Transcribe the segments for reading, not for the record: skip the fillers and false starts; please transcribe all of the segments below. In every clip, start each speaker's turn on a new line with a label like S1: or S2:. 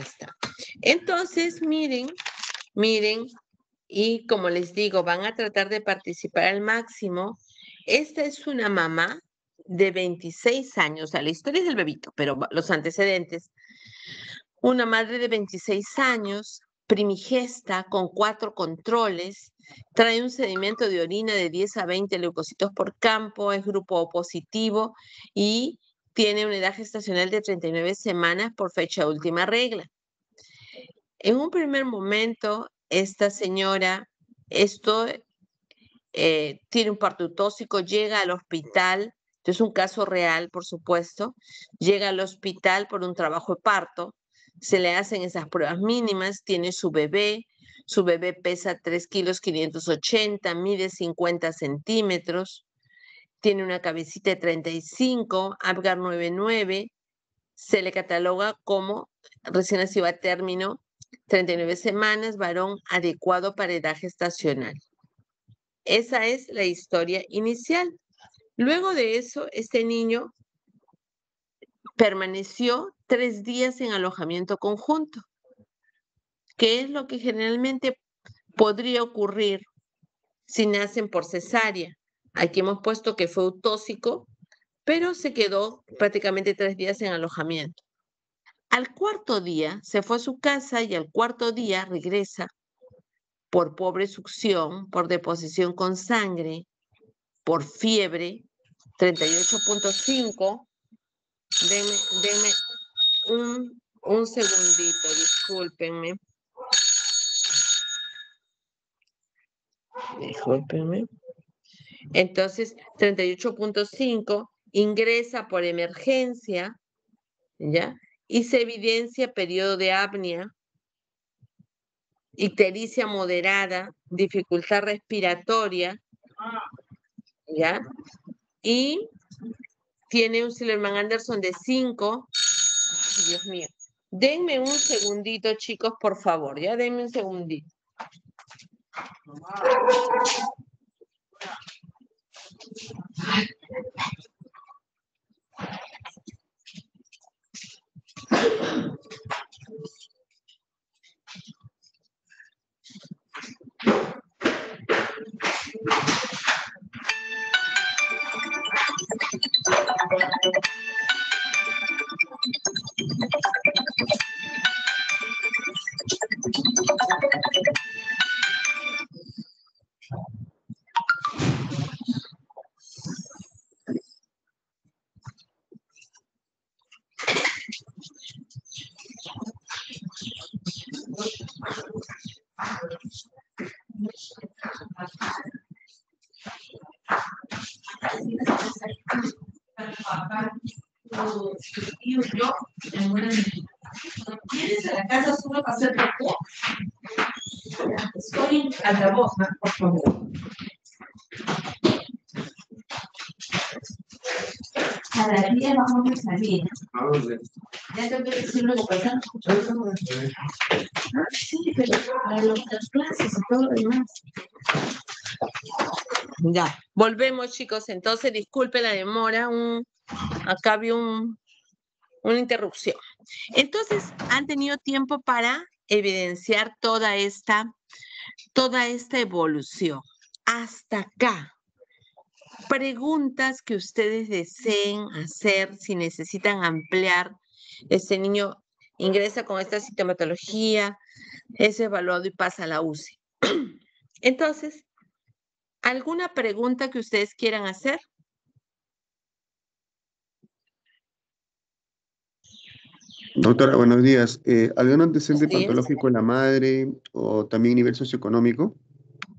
S1: está. Entonces, miren, y como les digo, van a tratar de participar al máximo. Esta es una mamá de 26 años, o sea, la historia es del bebito, pero los antecedentes. Una madre de 26 años, primigesta, con 4 controles, trae un sedimento de orina de 10 a 20 leucocitos por campo, es grupo O positivo y tiene una edad gestacional de 39 semanas por fecha de última regla. En un primer momento, esta señora, tiene un parto utóxico, llega al hospital, esto es un caso real, por supuesto, llega al hospital por un trabajo de parto, se le hacen esas pruebas mínimas, tiene su bebé pesa 3 kilos 580, mide 50 centímetros, tiene una cabecita de 35, Apgar 99, se le cataloga como recién nacido a término, 39 semanas, varón adecuado para edad gestacional. Esa es la historia inicial. Luego de eso, este niño permaneció 3 días en alojamiento conjunto, que es lo que generalmente podría ocurrir si nacen por cesárea. Aquí hemos puesto que fue utóxico, pero se quedó prácticamente 3 días en alojamiento. Al cuarto día se fue a su casa y al cuarto día regresa por pobre succión, por deposición con sangre, por fiebre, 38.5. Denme un segundito, discúlpenme. Entonces, 38.5, ingresa por emergencia, ¿ya? Y se evidencia periodo de apnea, ictericia moderada, dificultad respiratoria, ¿ya? Y tiene un Silverman-Anderson de 5. Dios mío. Denme un segundito, chicos, por favor, ¿ya? Denme un segundito. ¿Vienes a la casa solo para hacer popó? Estoy en altavoz, por favor. A las 10 vamos a salir. Ya tengo que decir luego, pues ya no escucho. Sí, pero para las clases y todo lo demás. Ya, volvemos, chicos. Entonces, disculpe la demora. Acá había una interrupción. Entonces, han tenido tiempo para evidenciar toda esta evolución. Hasta acá. Preguntas que ustedes deseen hacer, si necesitan ampliar. Este niño ingresa con esta sintomatología, es evaluado y pasa a la UCI. Entonces, ¿alguna pregunta que ustedes quieran hacer?
S2: Doctora, buenos días. ¿Algún antecedente
S1: Buenos días.
S2: patológico en la madre o también nivel socioeconómico?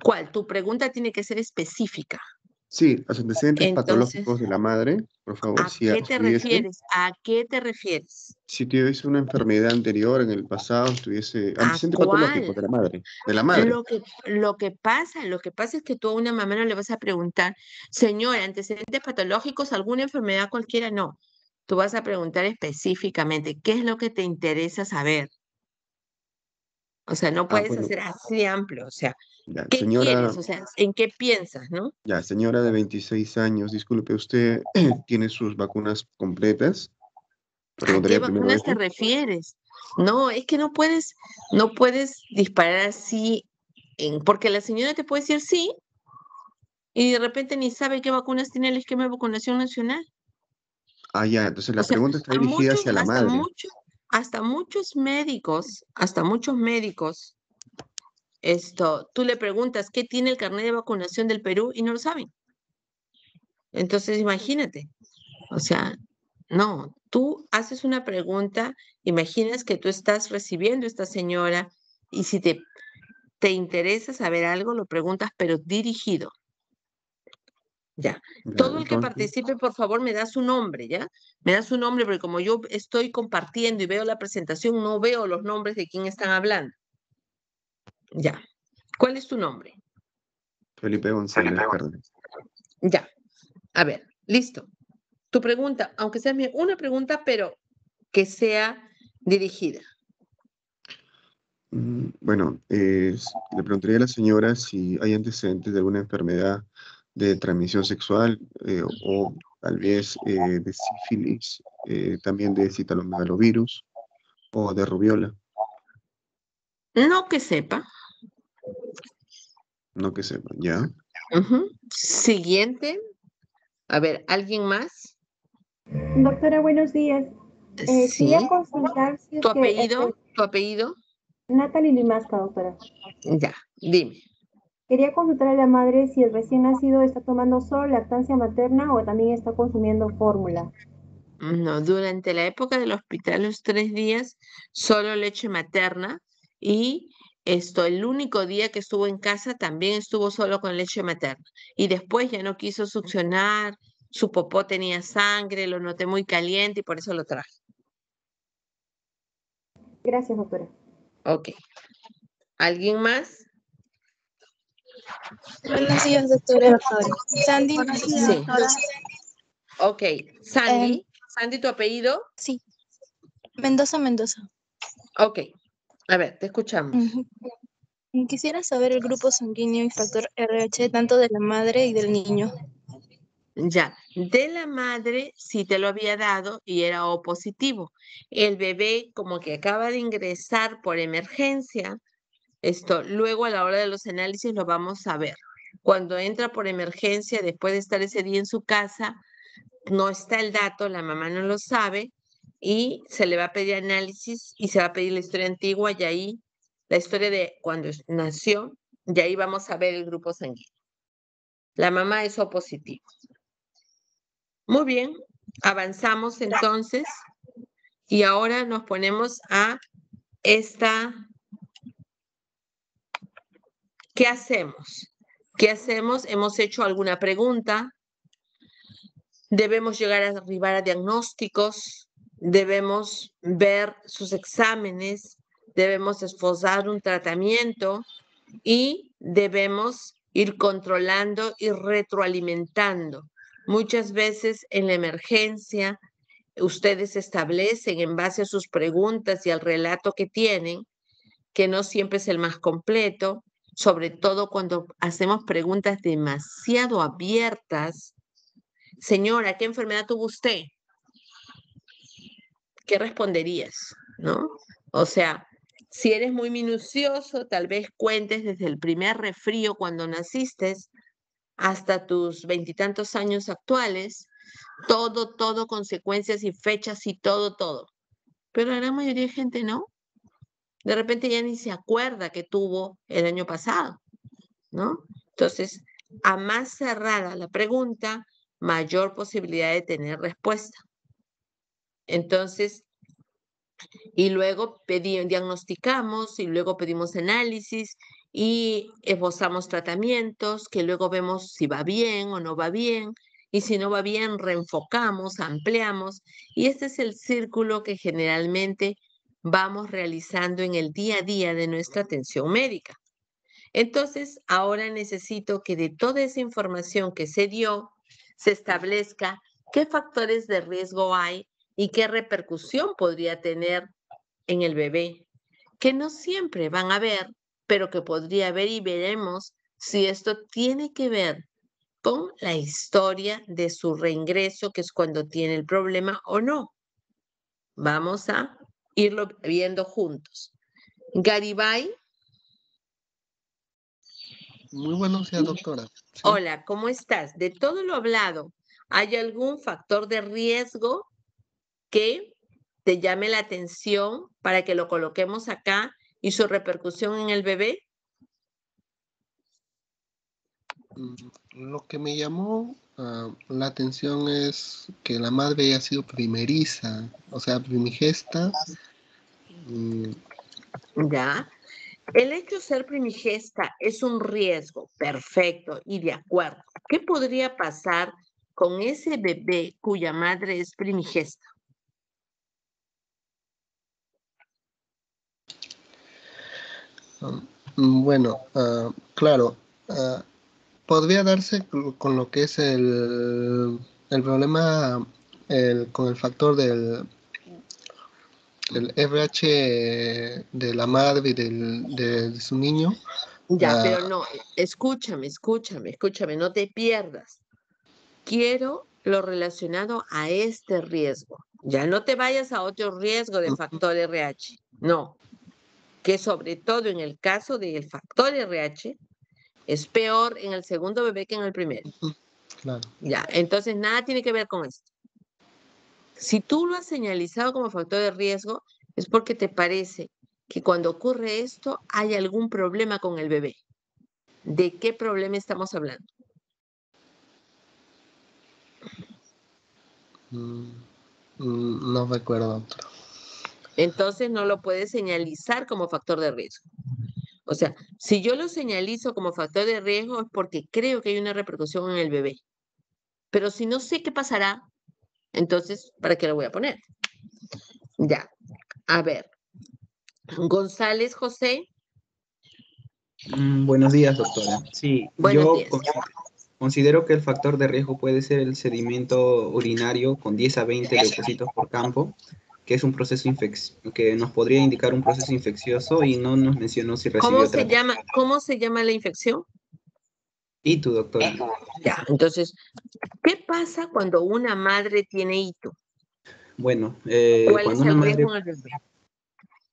S1: ¿Cuál? Tu pregunta tiene que ser específica.
S2: Sí, los antecedentes
S1: Entonces,
S2: patológicos de la madre, por favor,
S1: ¿a qué te refieres? ¿A qué te refieres?
S2: Si tuviese una enfermedad anterior en el pasado, estuviese
S1: ¿A
S2: antecedente patológico
S1: cuál?
S2: de la madre, de la madre.
S1: Lo que pasa es que tú a una mamá no le vas a preguntar, señora, antecedentes patológicos, alguna enfermedad cualquiera, no. Tú vas a preguntar específicamente, ¿qué es lo que te interesa saber? O sea, no puedes
S2: Bueno,
S1: hacer así amplio, o sea,
S2: ya,
S1: ¿qué
S2: señora,
S1: quieres? O sea, ¿en qué piensas, no?
S2: ya, señora de 26 años, disculpe, ¿usted tiene sus vacunas completas?
S1: ¿A qué
S2: Preguntaría primero
S1: vacunas te
S2: eso.
S1: refieres? No, es que no puedes disparar así, porque la señora te puede decir sí y de repente ni sabe qué vacunas tiene el esquema de vacunación nacional.
S2: Ah, ya, entonces
S1: O
S2: la
S1: sea,
S2: pregunta está
S1: a
S2: dirigida
S1: muchos,
S2: hacia la madre.
S1: hasta muchos médicos, tú le preguntas qué tiene el carnet de vacunación del Perú y no lo saben. Entonces, imagínate, o sea, no, tú haces una pregunta, imaginas que tú estás recibiendo a esta señora y si te interesa saber algo, lo preguntas, pero dirigido. Ya.
S2: Ya,
S1: Todo el que
S2: entonces,
S1: participe, por favor, me da su nombre, ¿ya? Me da su nombre porque como yo estoy compartiendo y veo la presentación, no veo los nombres de quién están hablando. Ya. ¿Cuál es tu nombre?
S2: Felipe González Cárdenas.
S1: Ya. A ver, listo. Tu pregunta, aunque sea una pregunta, pero que sea dirigida.
S2: Bueno, le preguntaría a la señora si hay antecedentes de alguna enfermedad de transmisión sexual o tal vez de sífilis, también de citalomegalovirus o de rubiola,
S1: No que sepa.
S2: no que sepa, ¿ya?
S1: Ujú. Siguiente. A ver, ¿alguien más?
S3: Doctora, buenos días. Quería
S1: Sí.
S3: consultar si es
S1: ¿Tu
S3: que
S1: apellido? ¿Tu apellido?
S3: Natalie Limasca, doctora.
S1: Ya, dime.
S3: Quería consultar a la madre si el recién nacido está tomando solo lactancia materna o también está consumiendo fórmula.
S1: No, durante la época del hospital, los 3 días, solo leche materna y el único día que estuvo en casa también estuvo solo con leche materna. Y después ya no quiso succionar, su popó tenía sangre, lo noté muy caliente y por eso lo traje.
S3: Gracias, doctora.
S1: Ok. ¿Alguien más?
S4: Buenos días, doctora. Sandy
S1: Sí. Ok.
S4: Em,
S1: Sandy, ¿tu apellido?
S4: sí, Mendoza.
S1: Ok. A ver, te escuchamos.
S4: Ujú. Quisiera saber el grupo sanguíneo y factor RH tanto de la madre y del niño.
S1: Ya, de la madre sí te lo había dado y era O positivo. El bebé como que acaba de ingresar por emergencia, luego a la hora de los análisis lo vamos a ver. Cuando entra por emergencia, después de estar ese día en su casa, no está el dato, la mamá no lo sabe y se le va a pedir análisis y se va a pedir la historia antigua y ahí, la historia de cuando nació, y ahí vamos a ver el grupo sanguíneo. La mamá es O positivo. Muy bien, avanzamos entonces y ahora nos ponemos a esta. ¿Qué hacemos? ¿Qué hacemos? ¿Hemos hecho alguna pregunta? ¿Debemos llegar a arribar a diagnósticos? ¿Debemos ver sus exámenes? ¿Debemos esforzar un tratamiento? Y debemos ir controlando y retroalimentando. Muchas veces en la emergencia ustedes establecen en base a sus preguntas y al relato que tienen, que no siempre es el más completo, sobre todo cuando hacemos preguntas demasiado abiertas. Señora, ¿qué enfermedad tuvo usted? ¿Qué responderías? ¿No? O sea, si eres muy minucioso, tal vez cuentes desde el primer resfrío cuando naciste hasta tus 20 y tantos años actuales, todo, consecuencias y fechas y todo. Pero la gran mayoría de gente no. De repente ya ni se acuerda que tuvo el año pasado, ¿no? Entonces, a más cerrada la pregunta, mayor posibilidad de tener respuesta. Entonces, y luego diagnosticamos y luego pedimos análisis y esbozamos tratamientos que luego vemos si va bien o no va bien. Y si no va bien, reenfocamos, ampliamos. Y este es el círculo que generalmente vamos realizando en el día a día de nuestra atención médica. Entonces, ahora necesito que de toda esa información que se dio, se establezca qué factores de riesgo hay y qué repercusión podría tener en el bebé, que no siempre van a ver, pero que podría haber y veremos si esto tiene que ver con la historia de su reingreso, que es cuando tiene el problema o no. Vamos a irlo viendo juntos. Garibay,
S5: Muy buenos días, doctora. Sí.
S1: hola, ¿cómo estás? De todo lo hablado, ¿hay algún factor de riesgo que te llame la atención para que lo coloquemos acá y su repercusión en el bebé?
S5: Lo que me llamó la atención es que la madre haya sido primeriza, o sea, primigesta.
S1: Ya. El hecho de ser primigesta es un riesgo, perfecto, y de acuerdo. ¿Qué podría pasar con ese bebé cuya madre es primigesta?
S5: Bueno, claro, podría darse con lo que es el problema con el factor del RH de la madre y de su niño.
S1: Ya, pero no, escúchame, no te pierdas. Quiero lo relacionado a este riesgo. Ya no te vayas a otro riesgo de factor RH. No, que sobre todo en el caso del factor RH es peor en el segundo bebé que en el primero.
S5: Claro.
S1: Ya, entonces nada tiene que ver con esto. Si tú lo has señalizado como factor de riesgo, es porque te parece que cuando ocurre esto hay algún problema con el bebé. ¿De qué problema estamos hablando?
S5: No recuerdo, doctor.
S1: Entonces no lo puedes señalizar como factor de riesgo. O sea, si yo lo señalizo como factor de riesgo es porque creo que hay una repercusión en el bebé. Pero si no sé qué pasará, entonces, ¿para qué lo voy a poner? Ya, a ver. González José.
S6: Buenos días, doctora. Sí,
S1: Buenos
S6: yo
S1: días.
S6: considero que el factor de riesgo puede ser el sedimento urinario con 10 a 20 leucocitos por campo, que es un proceso que nos podría indicar un proceso infeccioso y no nos mencionó si recibió tratamiento.
S1: ¿Cómo se llama la infección?
S6: ¿Y tu doctora?
S1: Ya, entonces, ¿qué pasa cuando una madre tiene hito?
S6: Bueno,
S1: ¿Cuál es
S6: cuando
S1: el
S6: una madre...
S1: riesgo en el bebé?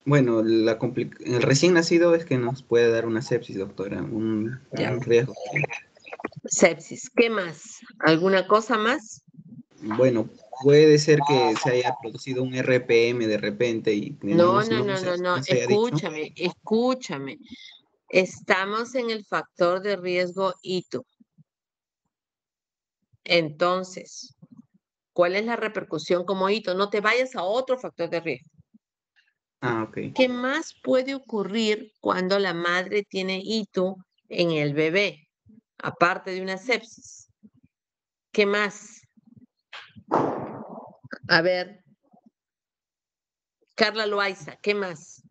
S6: Bueno, el recién nacido es que nos puede dar una sepsis, doctora, un riesgo.
S1: Sepsis. ¿Qué más? ¿Alguna cosa más?
S6: Bueno, puede ser que se haya producido un RPM de repente y que
S1: No,
S6: se haya dicho.
S1: Escúchame. Estamos en el factor de riesgo hito. Entonces, ¿cuál es la repercusión como hito? No te vayas a otro factor de riesgo.
S6: Ah, ok.
S1: ¿Qué más puede ocurrir cuando la madre tiene hito en el bebé? Aparte de una sepsis. ¿Qué más? A ver. Carla Loaiza, ¿qué más?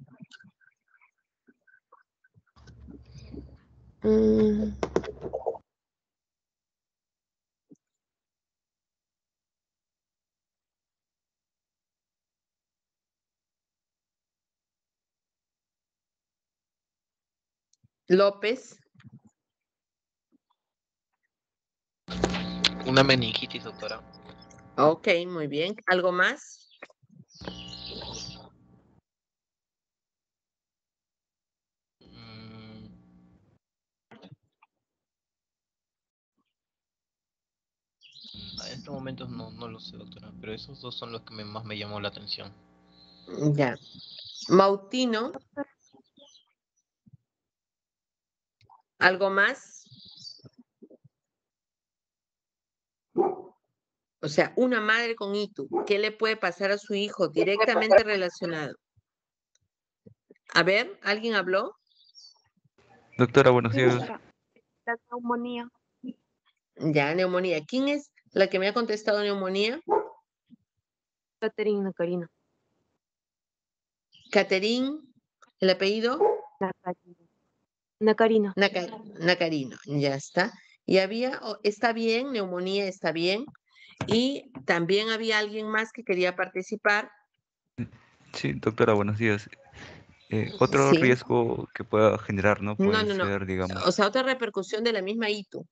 S1: López.
S7: Una meningitis, doctora.
S1: Ok, muy bien. ¿Algo más?
S7: En estos momentos no lo sé, doctora, pero esos dos son los que más me llamó la atención.
S1: Ya. Mautino. ¿Algo más? O sea, una madre con hito, ¿qué le puede pasar a su hijo directamente relacionado? A ver, ¿alguien habló?
S8: Doctora, buenos días.
S9: La neumonía.
S1: Ya, neumonía. ¿Quién es la que me ha contestado neumonía?
S9: Caterina Karina.
S1: Caterín, ¿el apellido?
S9: Nacarino.
S1: Nacarino, ya está. Y está bien, neumonía está bien. Y también había alguien más que quería participar.
S8: Sí, doctora, buenos días. Otro
S1: Sí.
S8: riesgo que pueda generar, ¿no? Puede ser, digamos,
S1: O sea, otra repercusión de la misma hito.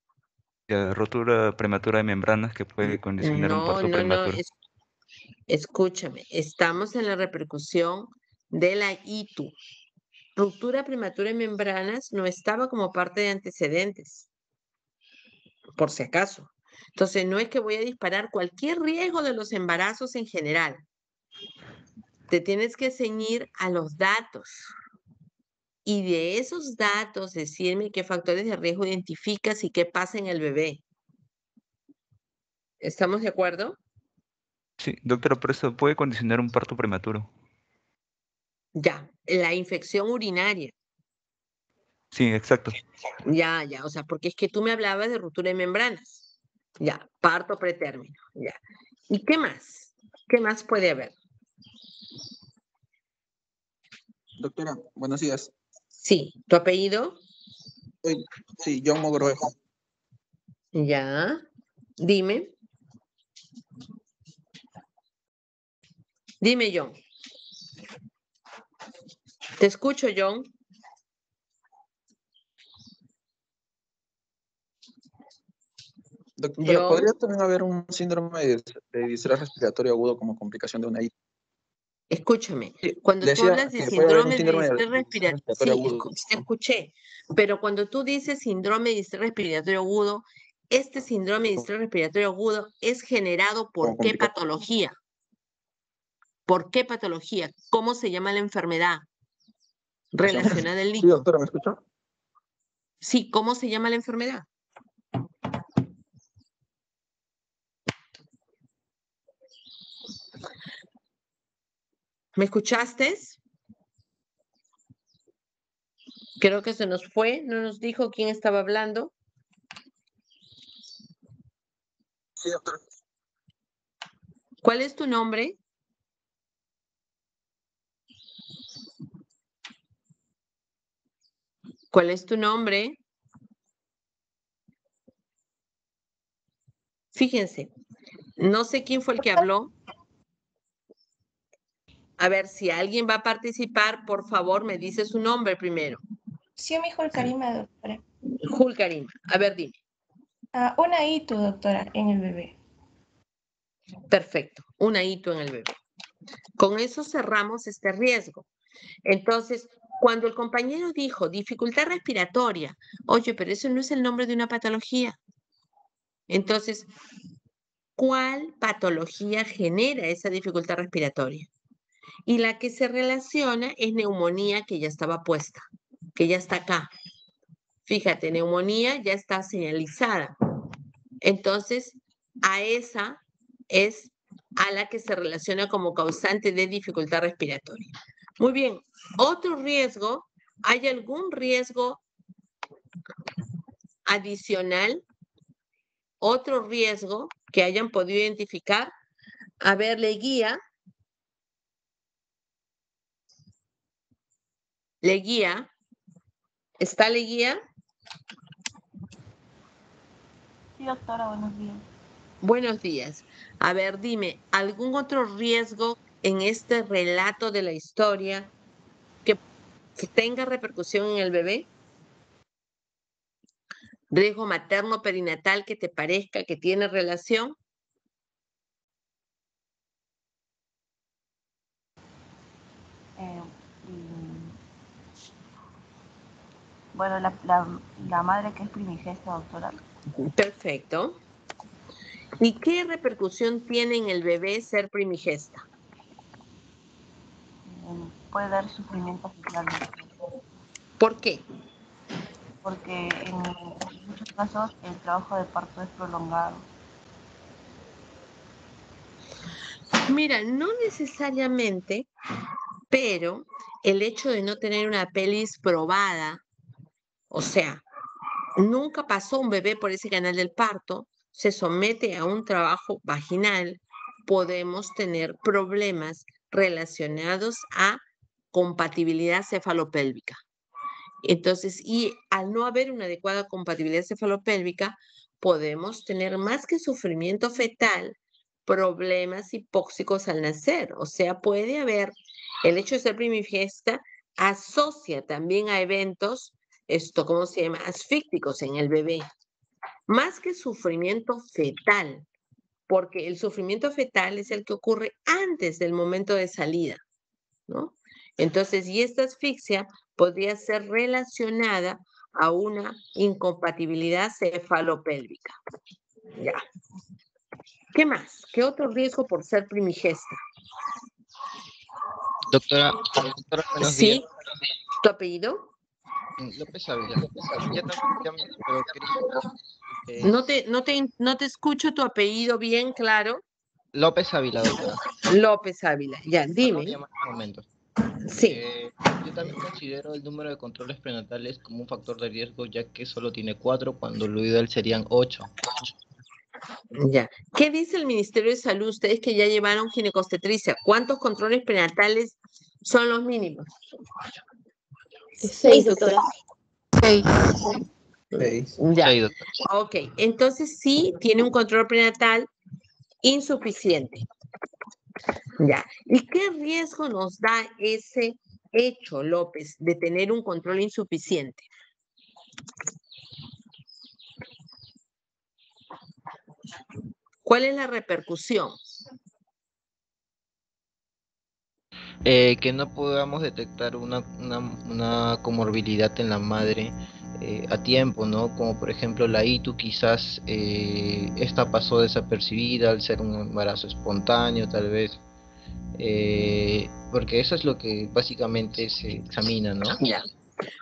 S8: rotura prematura de membranas que puede condicionar un parto prematuro.
S1: Escúchame, estamos en la repercusión de la ITU. Ruptura prematura en membranas no estaba como parte de antecedentes, por si acaso. Entonces, no es que voy a disparar cualquier riesgo de los embarazos en general. Te tienes que ceñir a los datos. Y de esos datos, decirme qué factores de riesgo identificas y qué pasa en el bebé. ¿Estamos de acuerdo?
S8: Sí, doctora, pero eso puede condicionar un parto prematuro.
S1: Ya, la infección urinaria.
S8: Sí, exacto.
S1: Ya, o sea, porque es que tú me hablabas de ruptura de membranas. Ya, parto pretérmino. Ya. ¿Y qué más? ¿Qué más puede haber?
S10: Doctora, buenos días.
S1: Sí, ¿tu apellido?
S10: Sí, John Mogrovejo.
S1: Ya, dime. Dime, John. Te escucho, John.
S10: Doctora, ¿podría también haber un síndrome de distrés respiratorio agudo como complicación de una ITU?
S1: Escúchame, cuando tú
S10: Decía
S1: hablas de
S10: que puede haber un
S1: síndrome de
S10: síndrome
S1: distrés
S10: de distrés respiratorio
S1: sí,
S10: agudo.
S1: te escuché, pero cuando tú dices síndrome de distrés respiratorio agudo, este síndrome de distrés respiratorio agudo es generado por qué patología. ¿Por qué patología? ¿Cómo se llama la enfermedad relacionada al
S10: Sí,
S1: líquido?
S10: doctora, ¿me escucha?
S1: Sí, ¿cómo se llama la enfermedad? ¿Me escuchaste? Creo que se nos fue, no nos dijo quién estaba hablando.
S10: Sí, doctora.
S1: ¿Cuál es tu nombre? ¿Cuál es tu nombre? Fíjense, no sé quién fue el que habló. A ver, si alguien va a participar, por favor, me dice su nombre primero.
S11: Sí, mi Julkarima, doctora.
S1: Julkarima, a ver, dime.
S11: Una ITU, doctora, en el bebé.
S1: Perfecto, una ITU en el bebé. Con eso cerramos este riesgo. Entonces, cuando el compañero dijo dificultad respiratoria, oye, pero eso no es el nombre de una patología. Entonces, ¿cuál patología genera esa dificultad respiratoria? Y la que se relaciona es neumonía, que ya estaba puesta, que ya está acá. Fíjate, neumonía ya está señalizada. Entonces, a esa es a la que se relaciona como causante de dificultad respiratoria. Muy bien, otro riesgo, ¿hay algún riesgo adicional? Otro riesgo que hayan podido identificar. A ver, Leguía. Leguía. ¿Está Leguía?
S9: Sí, doctora, buenos días.
S1: Buenos días. A ver, dime, ¿algún otro riesgo en este relato de la historia que tenga repercusión en el bebé? ¿Riesgo materno perinatal que te parezca que tiene relación?
S9: Bueno, la madre que es primigesta, doctora.
S1: Perfecto. ¿Y qué repercusión tiene en el bebé ser primigesta?
S9: Puede dar sufrimiento fetal.
S1: ¿Por qué?
S9: Porque en muchos casos el trabajo de parto es prolongado.
S1: Mira, no necesariamente, pero el hecho de no tener una pelvis probada, o sea, nunca pasó un bebé por ese canal del parto, se somete a un trabajo vaginal, podemos tener problemas relacionados a compatibilidad cefalopélvica. Entonces, y al no haber una adecuada compatibilidad cefalopélvica, podemos tener más que sufrimiento fetal, problemas hipóxicos al nacer. O sea, puede haber, el hecho de ser primigesta asocia también a eventos, ¿cómo se llama? Asfícticos en el bebé. Más que sufrimiento fetal, porque el sufrimiento fetal es el que ocurre antes del momento de salida, ¿no? Entonces, y esta asfixia podría ser relacionada a una incompatibilidad cefalopélvica. Ya. ¿Qué más? ¿Qué otro riesgo por ser primigesta?
S7: Doctora, buenos días.
S1: Sí. ¿Tu apellido?
S7: López Ávila. Ya también, pero quería...
S1: No te escucho tu apellido bien claro.
S7: López Ávila, doctora.
S1: López Ávila, ya, dime.
S7: Un momento.
S1: Sí.
S7: Yo también considero el número de controles prenatales como un factor de riesgo, ya que solo tiene 4, cuando lo ideal serían 8.
S1: Ya. ¿Qué dice el Ministerio de Salud? Ustedes que ya llevaron ginecostetricia, ¿cuántos controles prenatales son los mínimos?
S11: 6, doctora.
S6: 6.
S1: Ya.
S7: 6, doctora.
S1: Ok, entonces sí tiene un control prenatal insuficiente. Ya. ¿Y qué riesgo nos da ese hecho, López, de tener un control insuficiente? ¿Cuál es la repercusión?
S7: Que no podamos detectar una comorbilidad en la madre a tiempo, ¿no? Como por ejemplo la ITU, quizás esta pasó desapercibida al ser un embarazo espontáneo, tal vez. Porque eso es lo que básicamente se examina, ¿no?
S1: Ya.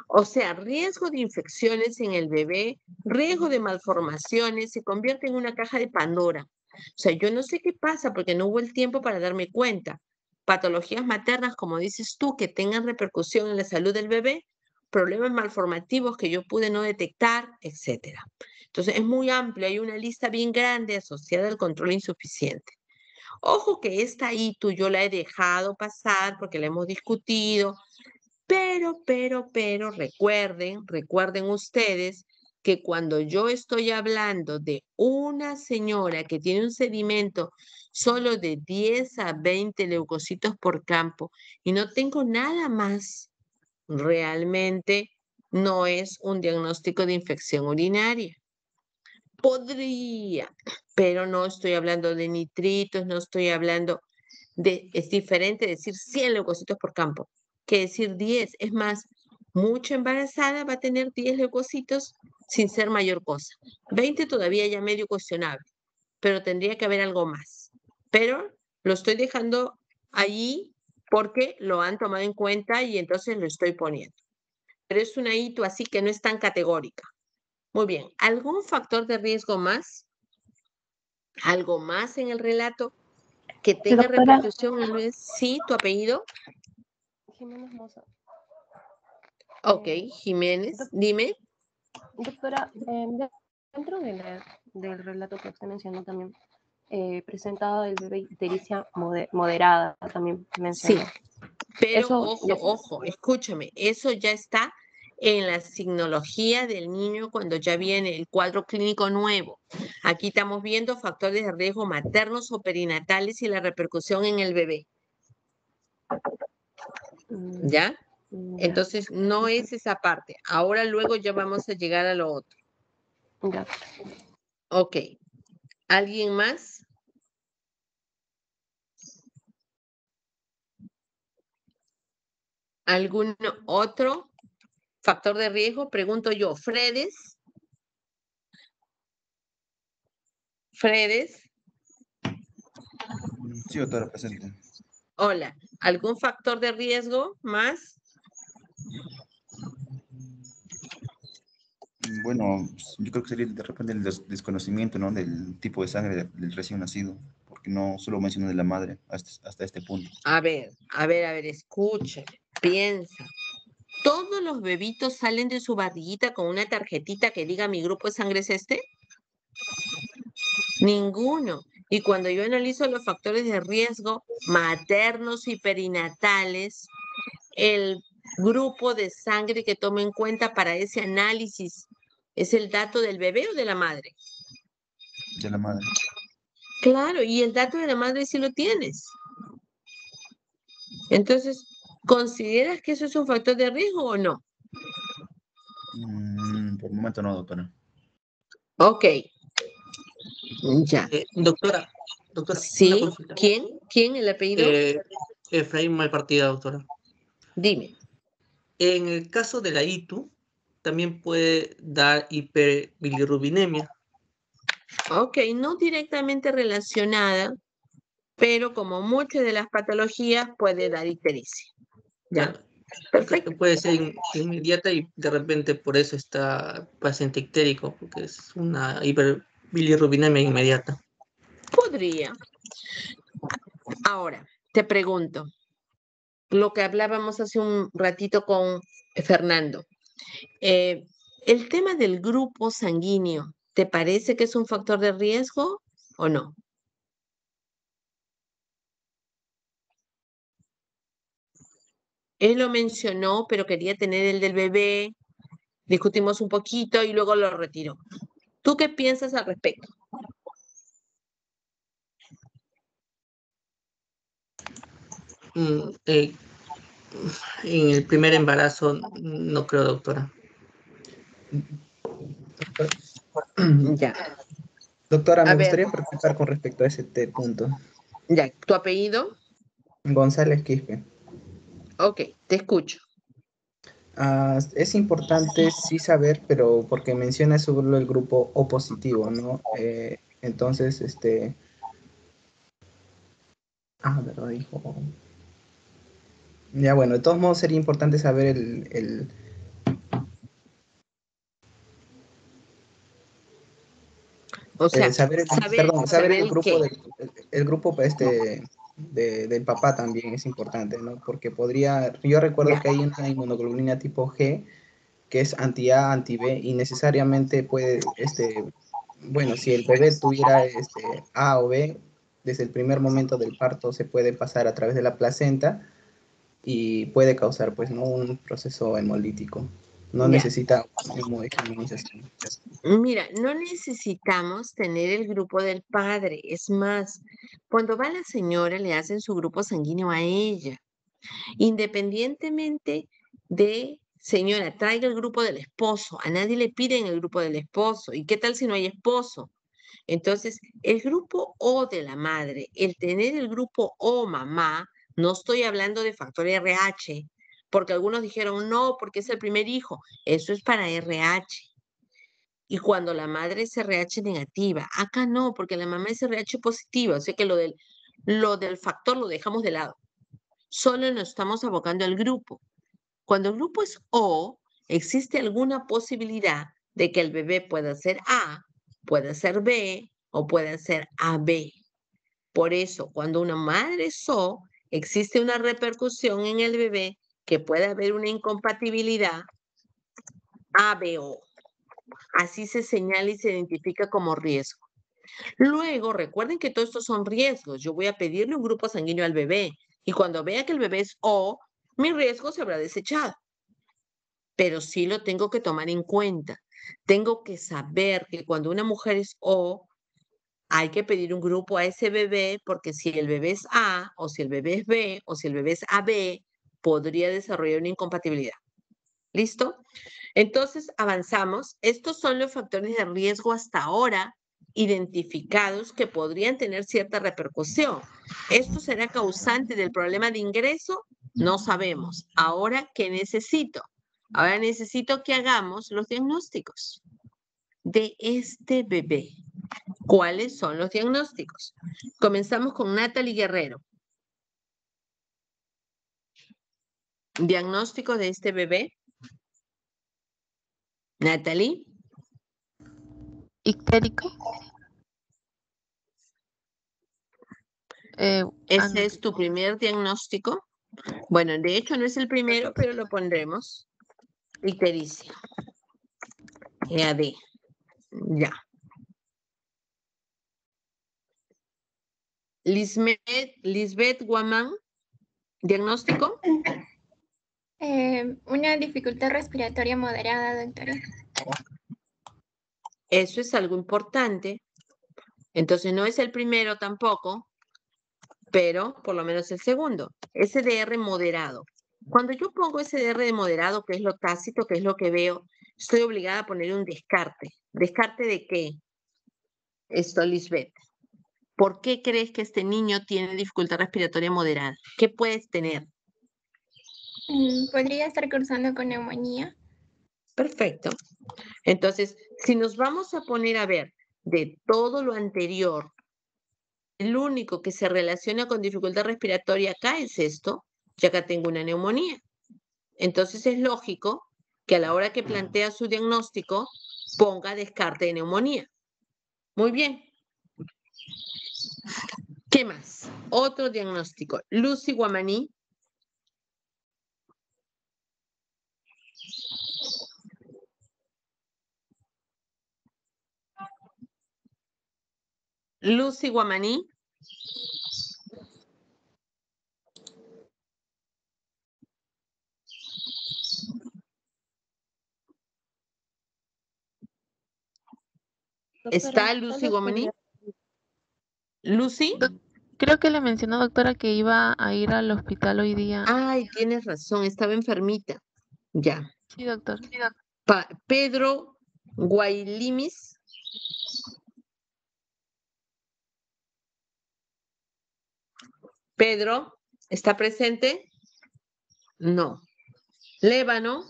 S1: O sea, riesgo de infecciones en el bebé, riesgo de malformaciones, se convierte en una caja de Pandora. O sea, yo no sé qué pasa porque no hubo el tiempo para darme cuenta. Patologías maternas, como dices tú, que tengan repercusión en la salud del bebé, problemas malformativos que yo pude no detectar, etcétera. Entonces, es muy amplio, hay una lista bien grande asociada al control insuficiente. Ojo que esta ITU yo la he dejado pasar porque la hemos discutido, pero recuerden ustedes que cuando yo estoy hablando de una señora que tiene un sedimento solo de 10 a 20 leucocitos por campo y no tengo nada más, realmente no es un diagnóstico de infección urinaria. Podría, pero no estoy hablando de nitritos, no estoy hablando de, es diferente decir 100 leucocitos por campo que decir 10. Es más, mucha embarazada va a tener 10 leucocitos sin ser mayor cosa. 20 todavía ya medio cuestionable, pero tendría que haber algo más. Pero lo estoy dejando allí porque lo han tomado en cuenta y entonces lo estoy poniendo. Pero es una ITU así que no es tan categórica. Muy bien, ¿algún factor de riesgo más? ¿Algo más en el relato que tenga
S12: Doctora.
S1: repercusión en el... Sí, tu apellido.
S12: Jiménez Moza.
S1: Ok, Jiménez, dime.
S12: Doctora, dentro del relato que usted mencionó también, presenta el bebé ictericia moderada, también mencionó.
S1: Sí, pero
S12: Eso
S1: ojo, escúchame, eso ya está en la signología del niño cuando ya viene el cuadro clínico nuevo. Aquí estamos viendo factores de riesgo maternos o perinatales y la repercusión en el bebé. ¿Ya? Entonces, no es esa parte. Ahora luego ya vamos a llegar a lo otro.
S12: Ya.
S1: Ok. ¿Alguien más? ¿Algún otro factor de riesgo? Pregunto yo. ¿Fredes? ¿Fredes?
S13: Sí, doctora, presente.
S1: Hola. ¿Algún factor de riesgo más?
S13: Bueno, yo creo que sería de repente el desconocimiento, ¿no? Del tipo de sangre del recién nacido, porque no solo menciono de la madre hasta este punto.
S1: A ver, escúchame, piensa. ¿Todos los bebitos salen de su barriguita con una tarjetita que diga mi grupo de sangre es este? Ninguno. Y cuando yo analizo los factores de riesgo maternos y perinatales, el grupo de sangre que tomo en cuenta para ese análisis, ¿es el dato del bebé o de la madre?
S13: De la madre.
S1: Claro, y el dato de la madre sí lo tienes. Entonces, ¿consideras que eso es un factor de riesgo o no?
S13: Por el momento no, doctora.
S1: Ok. Ya.
S10: Doctora,
S14: Doctora, una
S1: Sí,
S14: consulta.
S1: ¿quién el apellido?
S14: Efraín Malpartida, doctora.
S1: Dime.
S14: En el caso de la ITU, también puede dar hiperbilirrubinemia.
S1: Ok, no directamente relacionada, pero como muchas de las patologías puede dar ictericia. ¿Ya?
S14: Claro. Perfecto. Puede ser inmediata y de repente por eso está paciente ictérico, porque es una hiperbilirrubinemia inmediata.
S1: Podría. Ahora, te pregunto, lo que hablábamos hace un ratito con Fernando. El tema del grupo sanguíneo, ¿te parece que es un factor de riesgo o no? Él lo mencionó, pero quería tener el del bebé. Discutimos un poquito y luego lo retiró. ¿Tú qué piensas al respecto?
S14: En el primer embarazo, no creo, doctora.
S1: Ya.
S6: Doctora, me
S1: A ver.
S6: gustaría participar con respecto a ese punto.
S1: Ya, ¿tu apellido?
S6: González Quispe.
S1: Ok, te escucho.
S6: Es importante sí saber, pero porque menciona solo el grupo O positivo, ¿no? Entonces, ¿verdad? Dijo. Ya, bueno, de todos modos sería importante saber
S1: O sea,
S6: saber el grupo el grupo del papá también es importante, ¿no? Porque yo recuerdo que hay una inmunoglobulina tipo G que es anti-A, anti-B y necesariamente puede, bueno, si el bebé tuviera A o B, desde el primer momento del parto se puede pasar a través de la placenta y puede causar, pues, ¿no? Un proceso hemolítico. No necesita inmunización.
S1: Mira, no necesitamos tener el grupo del padre. Es más, cuando va la señora le hacen su grupo sanguíneo a ella. Independientemente de, señora, traiga el grupo del esposo. A nadie le piden el grupo del esposo. ¿Y qué tal si no hay esposo? Entonces, el grupo O de la madre, el tener el grupo O mamá, no estoy hablando de factor RH, porque algunos dijeron no, porque es el primer hijo. Eso es para RH. Y cuando la madre es RH negativa, acá no, porque la mamá es RH positiva, o sea que lo del factor lo dejamos de lado. Solo nos estamos abocando al grupo. Cuando el grupo es O, existe alguna posibilidad de que el bebé pueda ser A, pueda ser B o pueda ser AB. Por eso, cuando una madre es O, existe una repercusión en el bebé que puede haber una incompatibilidad ABO. Así se señala y se identifica como riesgo. Luego, recuerden que todos estos son riesgos. Yo voy a pedirle un grupo sanguíneo al bebé y cuando vea que el bebé es O, mi riesgo se habrá desechado. Pero sí lo tengo que tomar en cuenta. Tengo que saber que cuando una mujer es O, hay que pedir un grupo a ese bebé porque si el bebé es A o si el bebé es B o si el bebé es AB, podría desarrollar una incompatibilidad. ¿Listo? Entonces, avanzamos. Estos son los factores de riesgo hasta ahora identificados que podrían tener cierta repercusión. ¿Esto será causante del problema de ingreso? No sabemos. Ahora, ¿qué necesito? Ahora necesito que hagamos los diagnósticos de este bebé. ¿Cuáles son los diagnósticos? Comenzamos con Natalie Guerrero. Diagnóstico de este bebé. Natalie.
S15: Ictérico.
S1: ¿Ese es tu primer diagnóstico? Bueno, de hecho no es el primero, pero lo pondremos. Ictericia. EAD. Ya. Lisbeth Guamán. ¿Diagnóstico?
S16: Una dificultad respiratoria moderada, doctora.
S1: Eso es algo importante. Entonces no es el primero tampoco, pero por lo menos el segundo. SDR moderado. Cuando yo pongo SDR de moderado, que es lo tácito, que es lo que veo, estoy obligada a poner un descarte. ¿Descarte de qué? Esto, Lisbeth. ¿Por qué crees que este niño tiene dificultad respiratoria moderada? ¿Qué puedes tener?
S16: Podría estar cursando con neumonía.
S1: Perfecto. Entonces, si nos vamos a poner a ver de todo lo anterior, el único que se relaciona con dificultad respiratoria acá es esto, ya acá tengo una neumonía. Entonces es lógico que a la hora que plantea su diagnóstico ponga descarte de neumonía. Muy bien. ¿Qué más? Otro diagnóstico. Lucy Guamaní. Lucy Guamaní. ¿Está Lucy Guamaní? ¿Lucy?
S15: Creo que le mencionó, doctora, que iba a ir al hospital hoy día.
S1: Ay, tienes razón, estaba enfermita. Ya.
S15: Sí, doctor.
S1: Pedro Guaylimis. Pedro, ¿está presente? No. Lébano.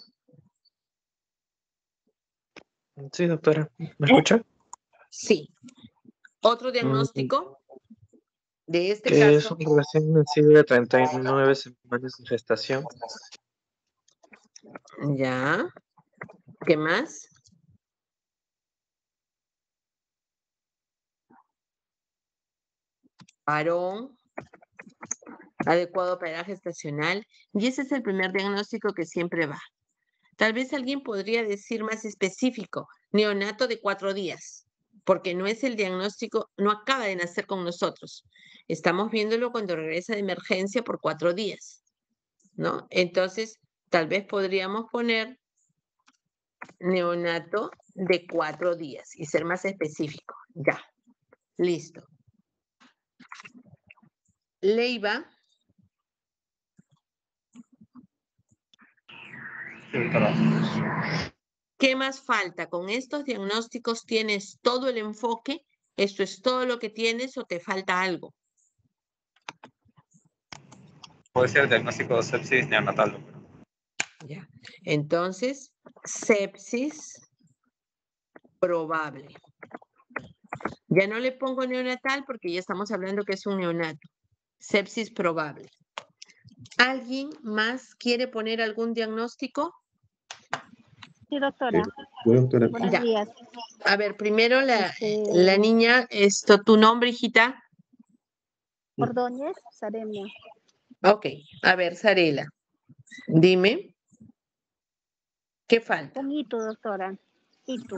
S17: Sí, doctora. ¿Me escucha?
S1: Sí. ¿Otro diagnóstico de este
S17: Que es
S1: caso?
S17: un recién nacido de 39 semanas de gestación.
S1: Ya. ¿Qué más? Varón. Adecuado para la gestacional. Y ese es el primer diagnóstico que siempre va. Tal vez alguien podría decir más específico, neonato de 4 días, porque no es el diagnóstico, no acaba de nacer con nosotros. Estamos viéndolo cuando regresa de emergencia por 4 días, ¿no? Entonces, tal vez podríamos poner neonato de 4 días y ser más específico. Ya, listo. Leiva. ¿Qué más falta? ¿Con estos diagnósticos tienes todo el enfoque? ¿Esto es todo lo que tienes o te falta algo?
S18: Puede ser diagnóstico de sepsis neonatal.
S1: Ya. Entonces, sepsis probable. Ya no le pongo neonatal porque ya estamos hablando que es un neonato. Sepsis probable. ¿Alguien más quiere poner algún diagnóstico?
S19: Sí, doctora.
S2: Doctora.
S19: Buenos
S1: Ya.
S19: días.
S1: A ver, primero la niña, ¿tu nombre, hijita?
S19: Ordóñez, Saremia.
S1: Ok, a ver, Sarela, dime, ¿qué falta?
S19: Un hito, doctora. Hito.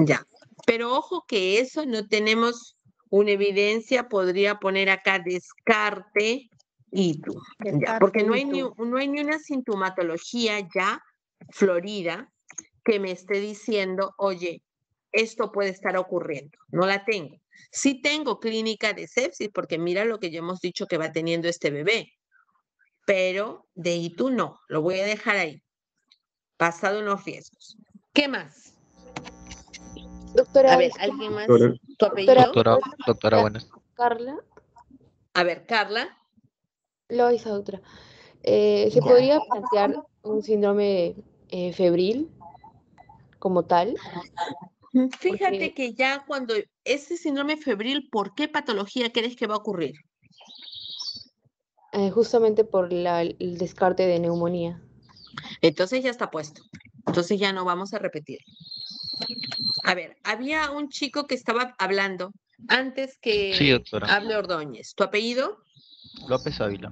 S1: Ya, pero ojo que eso no tenemos una evidencia, podría poner acá descarte ITU, ya, porque no hay ni una sintomatología ya florida que me esté diciendo, oye, esto puede estar ocurriendo, no la tengo. Sí tengo clínica de sepsis, porque mira lo que ya hemos dicho que va teniendo este bebé, pero de ITU no, lo voy a dejar ahí, basado en los riesgos. ¿Qué más?
S20: Doctora,
S1: A ver,
S20: disculpe.
S1: ¿alguien más? ¿Tu apellido?
S7: Doctora, buenas.
S20: Carla.
S1: A ver, Carla.
S20: Loisa, doctora. ¿Se
S1: Ya.
S20: podría plantear un síndrome febril como tal?
S1: Fíjate que ya cuando ese síndrome febril, ¿por qué patología crees que va a ocurrir?
S20: Justamente por el descarte de neumonía.
S1: Entonces ya está puesto. Entonces ya no vamos a repetir. A ver, había un chico que estaba hablando antes que
S7: Sí, doctora.
S1: hable Ordóñez. ¿Tu apellido?
S7: López Ávila.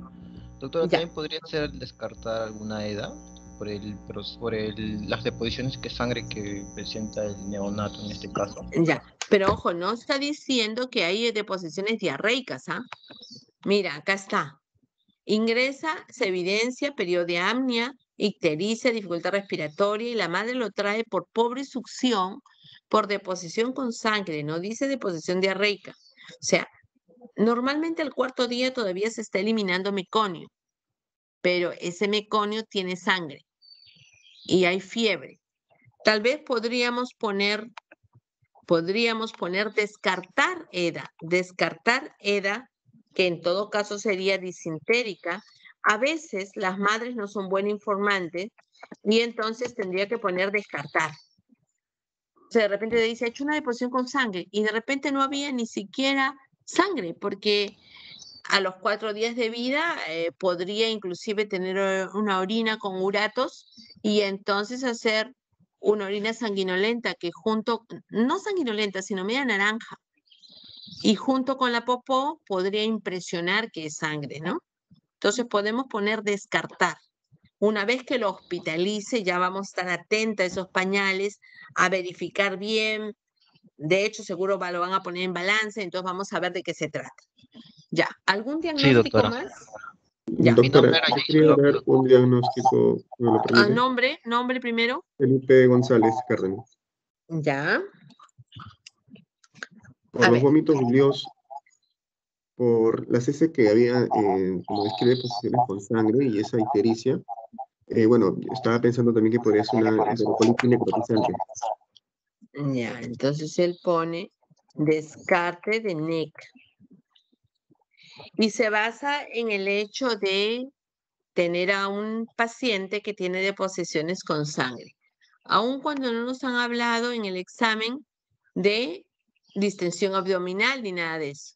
S7: Doctora,
S1: Ya.
S7: ¿también podría ser descartar alguna edad por las deposiciones de sangre que presenta el neonato en este caso?
S1: Ya, pero ojo, no está diciendo que hay deposiciones diarreicas, ¿ah? Mira, acá está. Ingresa, se evidencia periodo de apnea, ictericia, dificultad respiratoria y la madre lo trae por pobre succión, por deposición con sangre, no dice deposición diarreica. O sea, normalmente al 4.º día todavía se está eliminando meconio, pero ese meconio tiene sangre y hay fiebre. Tal vez podríamos poner Podríamos poner descartar EDA, que en todo caso sería disintérica. A veces las madres no son buenas informantes y entonces tendría que poner descartar. O sea, de repente le dice, he hecho una deposición con sangre y de repente no había ni siquiera sangre, porque a los 4 días de vida podría inclusive tener una orina con uratos y entonces hacer una orina sanguinolenta que no sanguinolenta, sino media naranja, y junto con la popó podría impresionar que es sangre, ¿no? Entonces podemos poner descartar. Una vez que lo hospitalice, ya vamos a estar atentos a esos pañales, a verificar bien. De hecho, seguro lo van a poner en balance, entonces vamos a ver de qué se trata. Ya, ¿algún diagnóstico más? Ya.
S2: Doctora, yo quería dar un diagnóstico, ¿me lo permite?
S1: Nombre primero.
S2: Felipe González Cárdenas.
S1: Ya.
S2: Por los vómitos biliosos, por las heces que había, como describe, posiciones con sangre y esa ictericia. Bueno, estaba pensando también que podría ser una enterocolitis necrotizante.
S1: Ya, entonces él pone descarte de NEC. Y se basa en el hecho de tener a un paciente que tiene deposiciones con sangre. Aun cuando no nos han hablado en el examen de distensión abdominal ni nada de eso.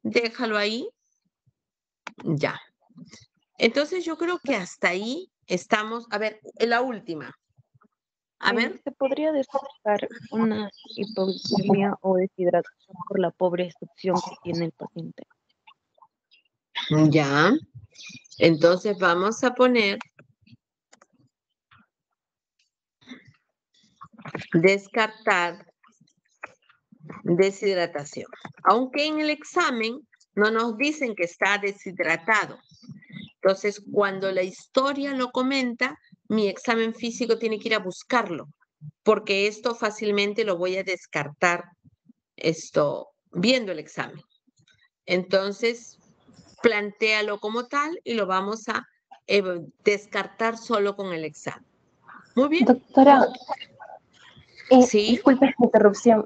S1: Déjalo ahí. Ya. Entonces yo creo que hasta ahí estamos. A ver, la última. A ver.
S21: ¿Se podría descartar una hipoglucemia o deshidratación por la pobre succión que tiene el paciente?
S1: Ya. Entonces vamos a poner descartar deshidratación. Aunque en el examen no nos dicen que está deshidratado. Entonces, cuando la historia lo comenta, mi examen físico tiene que ir a buscarlo, porque esto fácilmente lo voy a descartar viendo el examen. Entonces, plantéalo como tal y lo vamos a descartar solo con el examen. Muy bien.
S12: Doctora,
S1: sí.
S12: Disculpe la interrupción.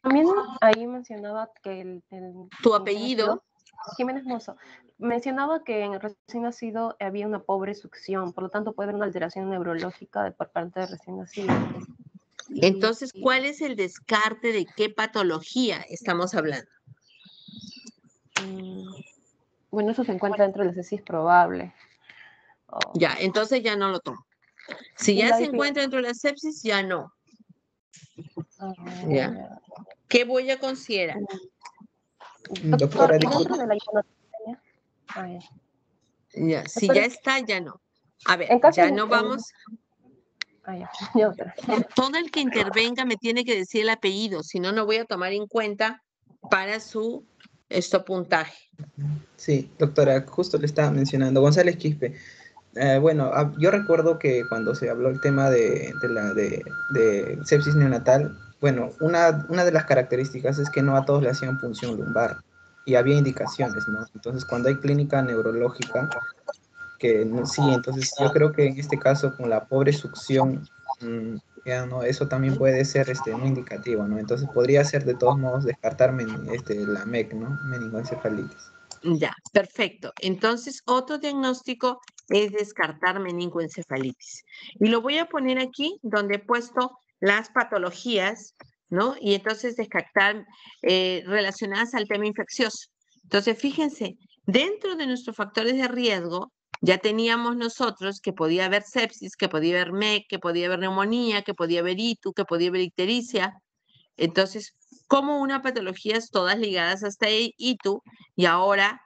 S12: También ahí mencionaba que
S1: ¿Tu apellido?
S12: Jiménez Mozo. Mencionaba que en el recién nacido había una pobre succión, por lo tanto puede haber una alteración neurológica por parte del recién nacido.
S1: Entonces, ¿cuál es el descarte de qué patología estamos hablando?
S12: Bueno, eso se encuentra dentro de la sepsis probable.
S1: Ya, entonces ya no lo tomo. Si ya se encuentra dentro de la sepsis, ya no. ¿Ya? ¿Qué voy a considerar?
S6: Doctora,
S12: dentro de la
S1: ya, si ya está, ya no. A ver, ya no vamos. Todo el que intervenga me tiene que decir el apellido, si no, no voy a tomar en cuenta para su puntaje.
S6: Sí, doctora, justo le estaba mencionando, González Quispe. Bueno, yo recuerdo que cuando se habló el tema de sepsis neonatal, bueno, una de las características es que no a todos le hacían punción lumbar y había indicaciones, ¿no? Entonces, cuando hay clínica neurológica, sí, entonces yo creo que en este caso con la pobre succión, ya no, eso también puede ser muy indicativo, ¿no? Entonces podría ser de todos modos descartar la MEC, ¿no? Meningoencefalitis.
S1: Ya, perfecto. Entonces, otro diagnóstico es descartar meningoencefalitis. Y lo voy a poner aquí donde he puesto las patologías, ¿no? Y entonces descartar relacionadas al tema infeccioso. Entonces, fíjense, dentro de nuestros factores de riesgo, ya teníamos nosotros que podía haber sepsis, que podía haber MEC, que podía haber neumonía, que podía haber ITU, que podía haber ictericia. Entonces, como una patologías todas ligadas hasta ITU, y ahora,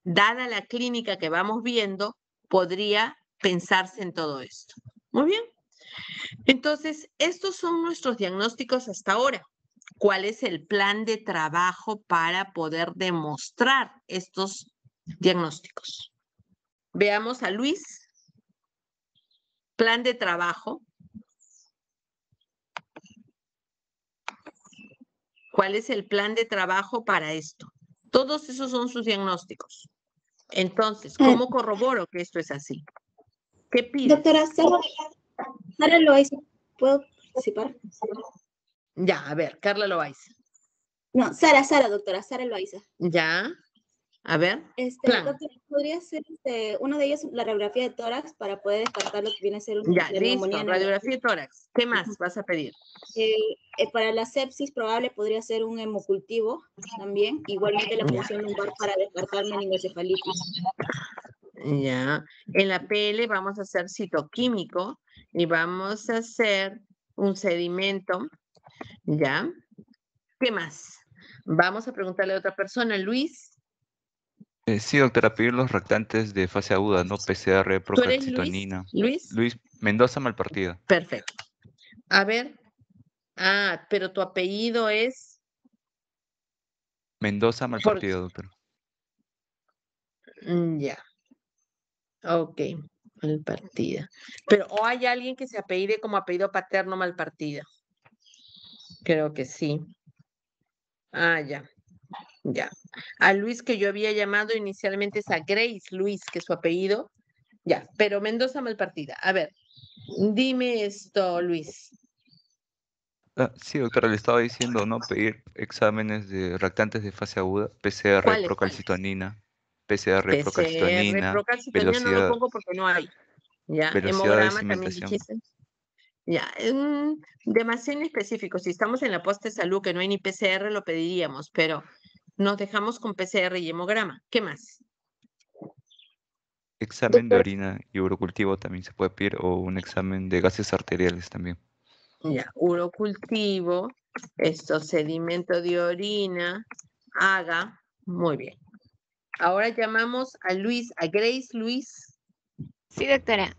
S1: dada la clínica que vamos viendo, podría pensarse en todo esto. Muy bien. Entonces, estos son nuestros diagnósticos hasta ahora. ¿Cuál es el plan de trabajo para poder demostrar estos diagnósticos? Veamos a Luis. Plan de trabajo. ¿Cuál es el plan de trabajo para esto? Todos esos son sus diagnósticos. Entonces, ¿cómo corroboro que esto es así? ¿Qué pides?
S16: Doctora, Sara Loaiza, ¿puedo participar?
S1: Ya, a ver, Carla Loaiza.
S3: No, Sara, doctora, Sara Loaiza.
S1: Ya, a ver, plan.
S3: Doctora, ¿podría ser uno de ellos la radiografía de tórax para poder descartar lo que viene a ser
S1: Ya,
S3: la neumonía?
S1: listo, radiografía de tórax. ¿Qué más vas a pedir?
S3: Para la sepsis probable podría ser un hemocultivo también, igualmente la punción lumbar para descartar meningoencefalitis.
S1: Ya, en la PL vamos a hacer citoquímico y vamos a hacer un sedimento. Ya, ¿qué más? Vamos a preguntarle a otra persona, Luis.
S8: Sí, doctora, pedir los reactantes de fase aguda, ¿no? PCR,
S1: ¿Tú eres
S8: procalcitonina.
S1: Luis?
S8: Luis Mendoza Malpartida.
S1: Perfecto. A ver, pero tu apellido es...
S8: Mendoza Malpartida, doctora.
S1: Ya. Ok, Malpartida. Pero, ¿o hay alguien que se apellide como apellido paterno Malpartida? Creo que sí. Ya. Ya. A Luis que yo había llamado inicialmente es a Grace Luis, que es su apellido. Ya, pero Mendoza Malpartida. A ver, dime esto, Luis.
S8: Sí, doctora, le estaba diciendo, ¿no? Pedir exámenes de reactantes de fase aguda, PCR,
S1: ¿Cuáles?
S8: procalcitonina, PCR,
S1: PCR,
S8: procalcitonina,
S1: procalcitonina no lo
S8: velocidad,
S1: pongo porque no hay. Ya,
S8: velocidad de
S1: hemograma también
S8: cimentación.
S1: dijiste. Ya, demasiado específico. Si estamos en la poste de salud que no hay ni PCR, lo pediríamos, pero nos dejamos con PCR y hemograma. ¿Qué más?
S8: Examen de orina y urocultivo también se puede pedir, o un examen de gases arteriales también.
S1: Ya, urocultivo, sedimento de orina, haga, muy bien. Ahora llamamos a Luis, a Grace Luis.
S22: Sí, doctora.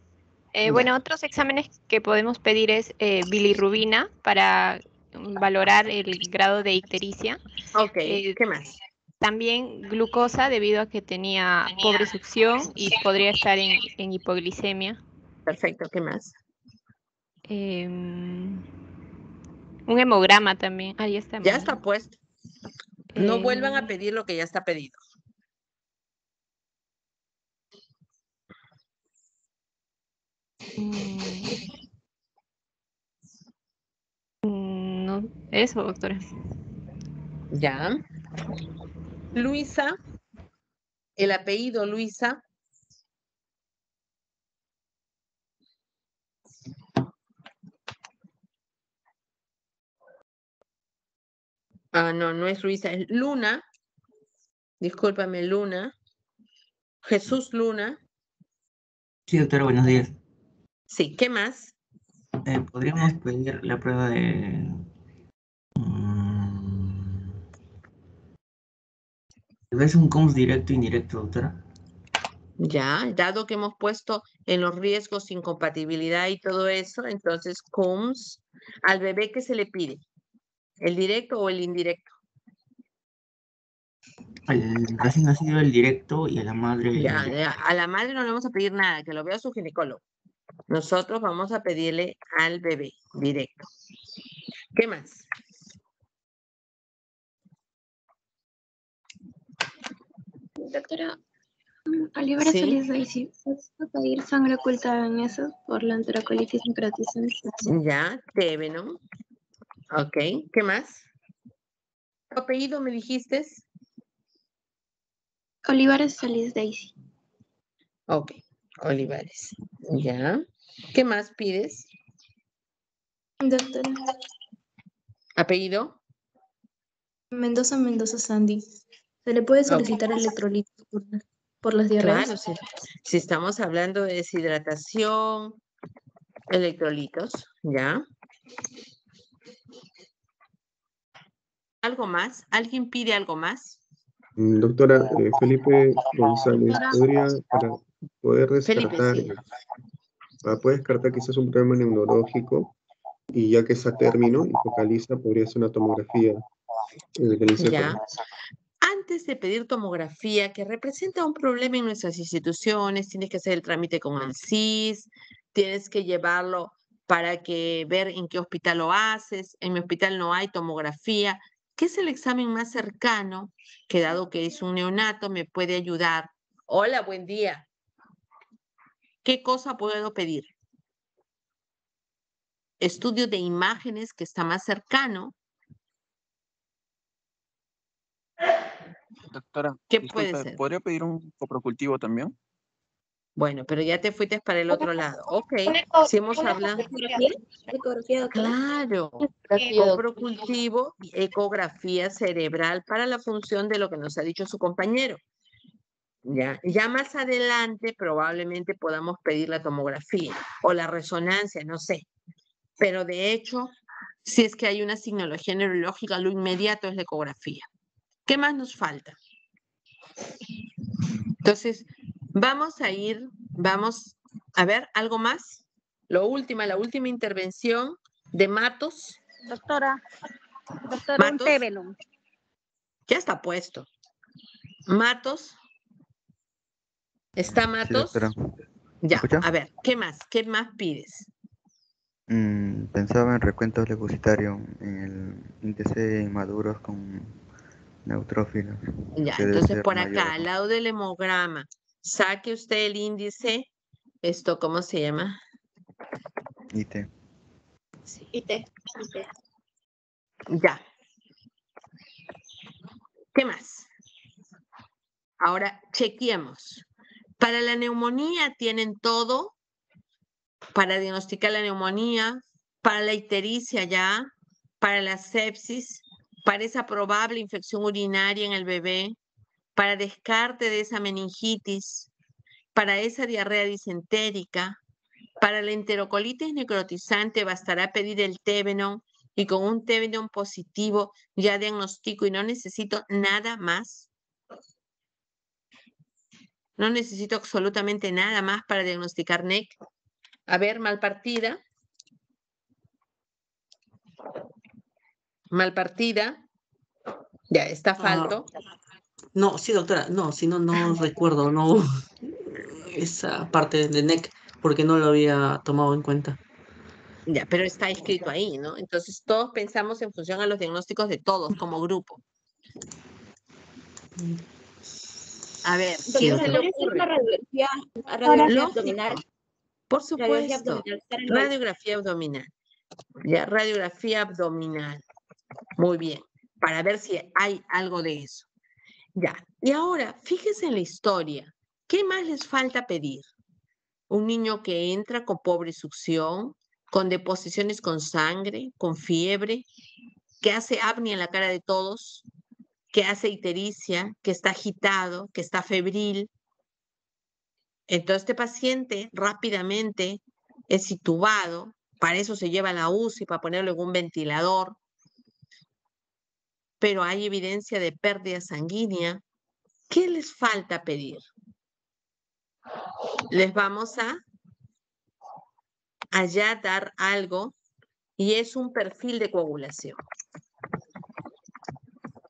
S22: Bueno, otros exámenes que podemos pedir es bilirrubina para valorar el grado de ictericia.
S1: Ok, ¿qué más?
S22: También glucosa debido a que tenía pobre succión y podría estar en hipoglicemia.
S1: Perfecto, ¿qué más?
S22: Un hemograma también. Ahí está.
S1: Ya está puesto. No vuelvan a pedir lo que ya está pedido.
S22: No, eso, doctora.
S1: Ya. Luisa, el apellido Luisa. No, no es Luisa, es Luna. Discúlpame, Luna. Jesús Luna.
S23: Sí, doctora, buenos días.
S1: Sí, ¿qué más?
S23: ¿Podríamos pedir la prueba de... ¿Es un COMS directo e indirecto, doctora?
S1: Ya, dado que hemos puesto en los riesgos incompatibilidad y todo eso, entonces COMS, al bebé, ¿qué se le pide? ¿El directo o el indirecto?
S23: Al recién nacido el directo y a la madre el indirecto.
S1: Ya, a la madre no le vamos a pedir nada, que lo vea su ginecólogo. Nosotros vamos a pedirle al bebé directo. ¿Qué más?
S16: Doctora, Olivera
S1: Sí.
S16: Solís Daisy, ¿puedes pedir sangre oculta en eso por la enterocolitis necrotizante?
S1: Ya, debe, ¿no? Ok, ¿qué más? ¿Tu apellido me dijiste?
S16: Olivares Solís Daisy.
S1: Ok, Olivares. Ya. ¿Qué más pides?
S4: Doctora,
S1: ¿Apellido?
S4: Mendoza Sandy. ¿Se le puede solicitar electrolitos por las diarreas?
S1: Claro, si estamos hablando de deshidratación, electrolitos, ¿ya? ¿Algo más? ¿Alguien pide algo más?
S2: Doctora, Felipe González, ¿podría, para poder descartar,
S1: Felipe, sí.
S2: para poder descartar quizás un problema neurológico, y ya que está a término y focaliza, podría ser una tomografía del encéfalo?
S1: Ya. Antes de pedir tomografía, que representa un problema en nuestras instituciones, tienes que hacer el trámite con el CIS, tienes que llevarlo para que ver en qué hospital lo haces. En mi hospital no hay tomografía, que es el examen más cercano, que dado que es un neonato, me puede ayudar. Hola, buen día. ¿Qué cosa puedo pedir? estudio de imágenes que está más cercano.
S10: Doctora,
S1: ¿Qué
S10: disculpe,
S1: puede ser?
S10: ¿podría pedir un coprocultivo también?
S1: Bueno, pero ya te fuiste para el otro lado. Ok, si hemos hablado.
S3: ¿Ecografía, doctora?
S1: Claro,
S20: Ecografía, doctora.
S1: coprocultivo y ecografía cerebral para la función de lo que nos ha dicho su compañero. Ya más adelante probablemente podamos pedir la tomografía o la resonancia, no sé. Pero de hecho, si es que hay una signología neurológica, lo inmediato es la ecografía. ¿Qué más nos falta? Entonces, vamos a ver, ¿algo más? La última intervención de Matos.
S19: Doctora, un
S1: Matos,
S19: Tebelum.
S1: ya está puesto. Matos. ¿Está
S8: Sí,
S1: Matos?
S8: doctora.
S1: Ya,
S8: ¿Escucha?
S1: a ver, ¿qué más? ¿Qué más pides?
S8: Pensaba en recuento leucocitario en el índice inmaduros con neutrófilos,
S1: Ya,
S8: que debe
S1: entonces
S8: ser
S1: por acá,
S8: mayor.
S1: al lado del hemograma, saque usted el índice, ¿cómo se llama?
S8: IT.
S3: IT.
S1: Ya. ¿Qué más? Ahora, chequeemos. Para la neumonía tienen todo, para diagnosticar la neumonía, para la ictericia ya, para la sepsis, para esa probable infección urinaria en el bebé, para descarte de esa meningitis, para esa diarrea disentérica, para la enterocolitis necrotizante bastará pedir el Tevenon y con un Tevenon positivo ya diagnostico y no necesito nada más. No necesito absolutamente nada más para diagnosticar NEC. A ver, malpartida. Malpartida. Ya, está falto.
S14: No, sí, doctora, no, si no, no recuerdo, no, esa parte de NEC, porque no lo había tomado en cuenta.
S1: Ya, pero está escrito ahí, ¿no? Entonces todos pensamos en función a los diagnósticos de todos como grupo. A ver, ¿quién
S3: Doctora,
S1: se le
S3: ¿puede ser
S1: ocurre?
S3: la radiografía
S1: Lógico,
S3: abdominal?
S1: por
S3: Radiografía
S1: supuesto.
S3: abdominal. está en el-
S1: Radiografía abdominal. Ya, radiografía abdominal. Muy bien. Para ver si hay algo de eso. Ya. Y ahora, fíjense en la historia. ¿Qué más les falta pedir? Un niño que entra con pobre succión, con deposiciones con sangre, con fiebre, que hace apnea en la cara de todos, que hace ictericia, que está agitado, que está febril. Entonces este paciente rápidamente es intubado, para eso se lleva a la UCI, para ponerlo en un ventilador, pero hay evidencia de pérdida sanguínea. ¿Qué les falta pedir? Les vamos a allá dar algo y es un perfil de coagulación.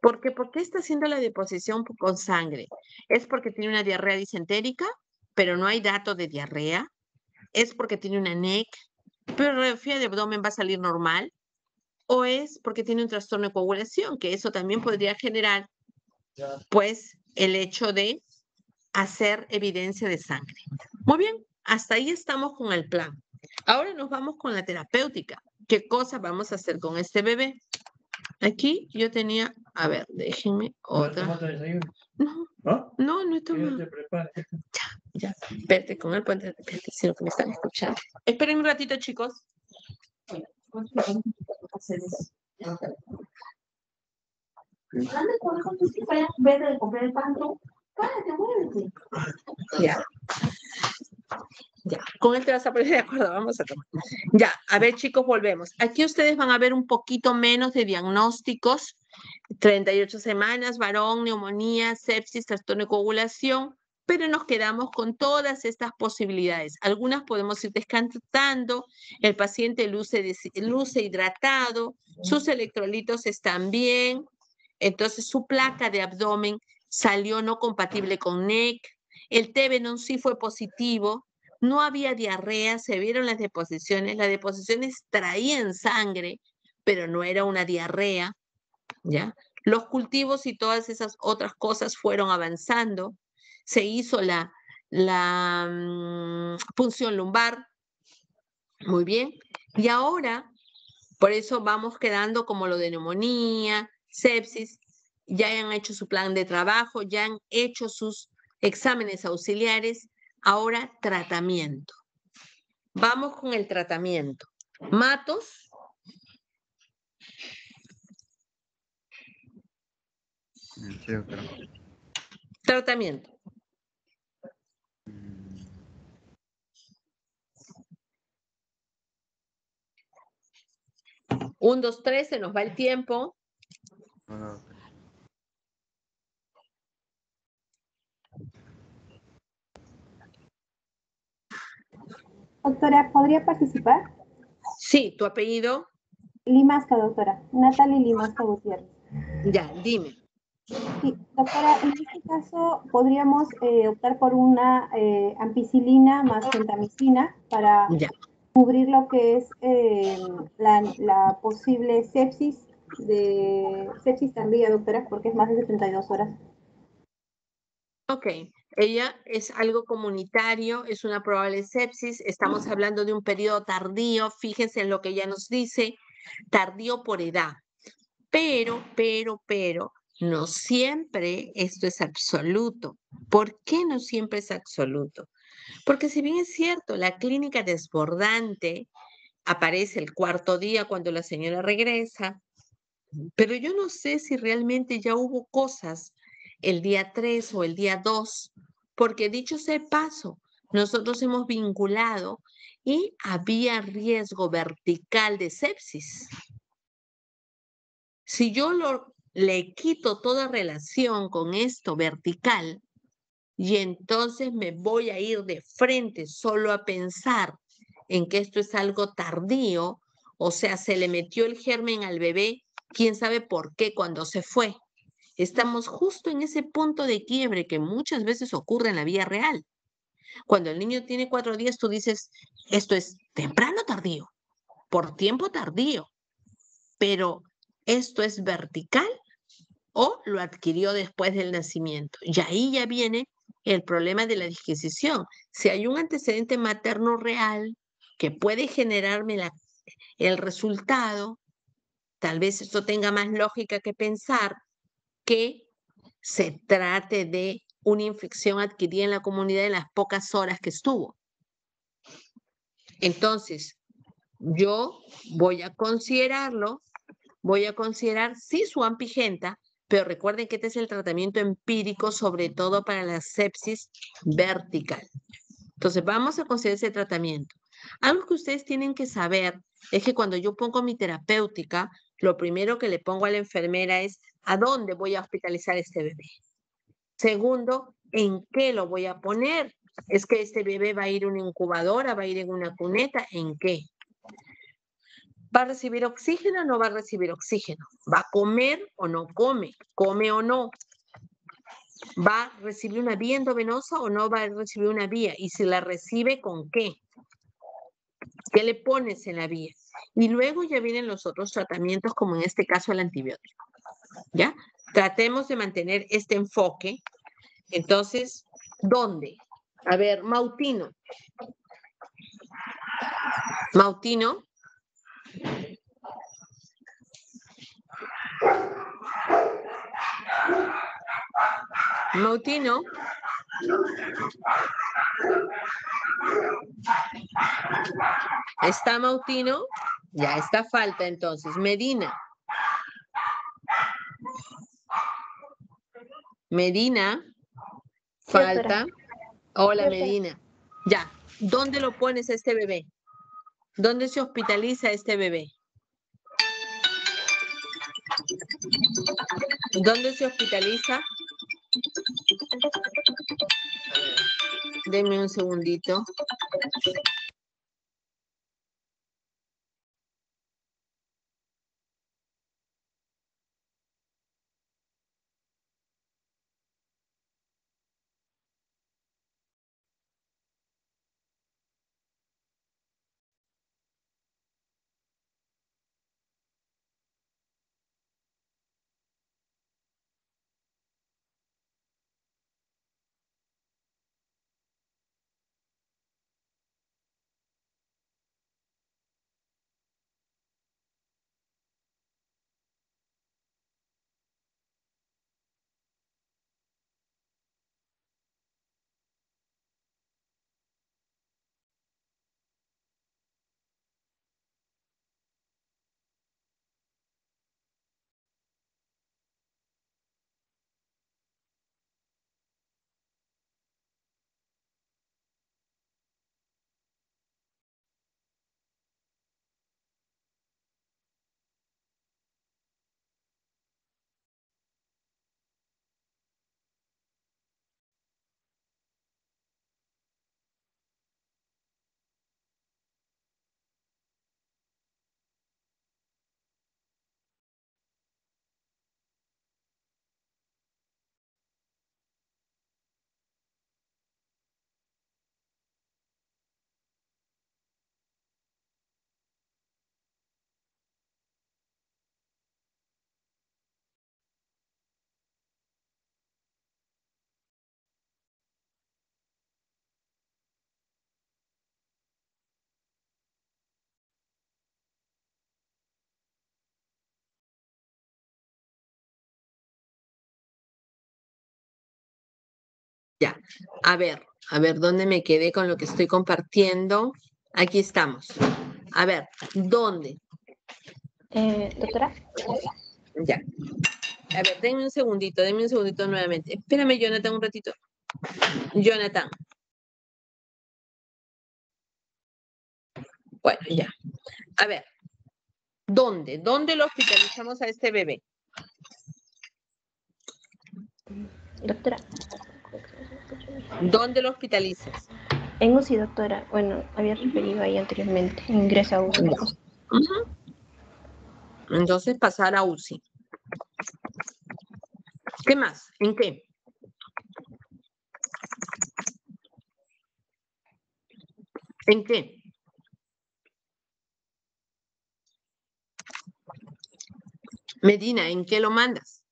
S1: ¿Por qué está haciendo la deposición con sangre? ¿Es porque tiene una diarrea disentérica, pero no hay datos de diarrea? ¿Es porque tiene una NEC, pero la radiografía de abdomen va a salir normal? ¿O es porque tiene un trastorno de coagulación, que eso también podría generar, pues, el hecho de hacer evidencia de sangre? Muy bien, hasta ahí estamos con el plan. Ahora nos vamos con la terapéutica. ¿Qué cosa vamos a hacer con este bebé? Aquí yo tenía, a ver, déjenme otra. No he tomado. Ya, espérate, con el puente, espérate, sino que me están escuchando. Esperen un ratito, chicos. Ya. Ya, con él te vas a poner de acuerdo, vamos a tomar. Ya, a ver chicos, volvemos. Aquí ustedes van a ver un poquito menos de diagnósticos, 38 semanas, varón, neumonía, sepsis, trastorno de coagulación, pero nos quedamos con todas estas posibilidades. Algunas podemos ir descartando, el paciente luce hidratado, sus electrolitos están bien, entonces su placa de abdomen salió no compatible con NEC, el Tevenon sí fue positivo, no había diarrea, se vieron las deposiciones traían sangre, pero no era una diarrea, ¿ya? Los cultivos y todas esas otras cosas fueron avanzando, se hizo la punción lumbar, muy bien, Y ahora, por eso vamos quedando como lo de neumonía, sepsis, ya han hecho su plan de trabajo, ya han hecho sus exámenes auxiliares, ahora tratamiento. Vamos con el tratamiento. Matos.
S5: Sí, doctora.
S1: Tratamiento. Un, dos, tres, se nos va el tiempo.
S5: No,
S9: Doctora, ¿podría participar?
S1: Sí, ¿tu apellido?
S9: Limasca, doctora. Natalie Limasca Gutiérrez.
S1: Ya, dime.
S9: Sí, doctora, en este caso podríamos optar por una ampicilina más gentamicina para cubrir lo que es la posible sepsis tardía, doctora, porque es más de 72 horas.
S1: Ok, ella es algo comunitario, es una probable sepsis, estamos hablando de un periodo tardío, fíjense en lo que ella nos dice, tardío por edad, pero, no siempre esto es absoluto. ¿Por qué no siempre es absoluto? Porque si bien es cierto, la clínica desbordante aparece el cuarto día cuando la señora regresa, pero yo no sé si realmente ya hubo cosas el día 3 o el día 2, porque dicho sea de paso, nosotros hemos vinculado y había riesgo vertical de sepsis. Si yo le quito toda relación con esto vertical y entonces me voy a ir de frente solo a pensar en que esto es algo tardío, o sea, se le metió el germen al bebé, quién sabe por qué cuando se fue. Estamos justo en ese punto de quiebre que muchas veces ocurre en la vida real. Cuando el niño tiene 4 días, tú dices, esto es temprano tardío, por tiempo tardío, pero ¿esto es vertical o lo adquirió después del nacimiento? Y ahí ya viene el problema de la disquisición. Si hay un antecedente materno real que puede generarme el resultado, tal vez esto tenga más lógica que pensar que se trate de una infección adquirida en la comunidad en las pocas horas que estuvo. Entonces, yo voy a considerar sí su ampigenta, pero recuerden que este es el tratamiento empírico, sobre todo para la sepsis vertical. Entonces, vamos a considerar ese tratamiento. Algo que ustedes tienen que saber es que cuando yo pongo mi terapéutica, lo primero que le pongo a la enfermera es ¿a dónde voy a hospitalizar a este bebé? Segundo, ¿en qué lo voy a poner? ¿Es que este bebé va a ir a una incubadora, va a ir en una cuneta? ¿En qué? ¿Va a recibir oxígeno o no va a recibir oxígeno? ¿Va a comer o no come? ¿Come o no? ¿Va a recibir una vía endovenosa o no va a recibir una vía? Y si la recibe, ¿con qué? ¿Qué le pones en la vía? Y luego ya vienen los otros tratamientos, como en este caso el antibiótico. ¿Ya? Tratemos de mantener este enfoque. Entonces, ¿dónde? A ver, Mautino. Mautino. Mautino. ¿Está Mautino? Ya está falta entonces. Medina. Medina. Falta. Hola, Medina. Ya. ¿Dónde lo pones a este bebé? ¿Dónde se hospitaliza este bebé? ¿Dónde se hospitaliza? A ver, denme un segundito. Ya, a ver, ¿dónde me quedé con lo que estoy compartiendo? Aquí estamos. A ver, ¿dónde?
S12: Doctora.
S1: Ya. A ver, denme un segundito nuevamente. Espérame, Jonathan, un ratito. Jonathan. Bueno, ya. A ver, ¿dónde? ¿Dónde lo hospitalizamos a este bebé?
S12: Doctora.
S1: ¿Dónde lo hospitalizas?
S12: En UCI, doctora. Bueno, había referido ahí anteriormente. Ingresa a UCI.
S1: Ujú. Entonces pasar a UCI. ¿Qué más? ¿En qué? ¿En qué? Medina, ¿en qué lo mandas?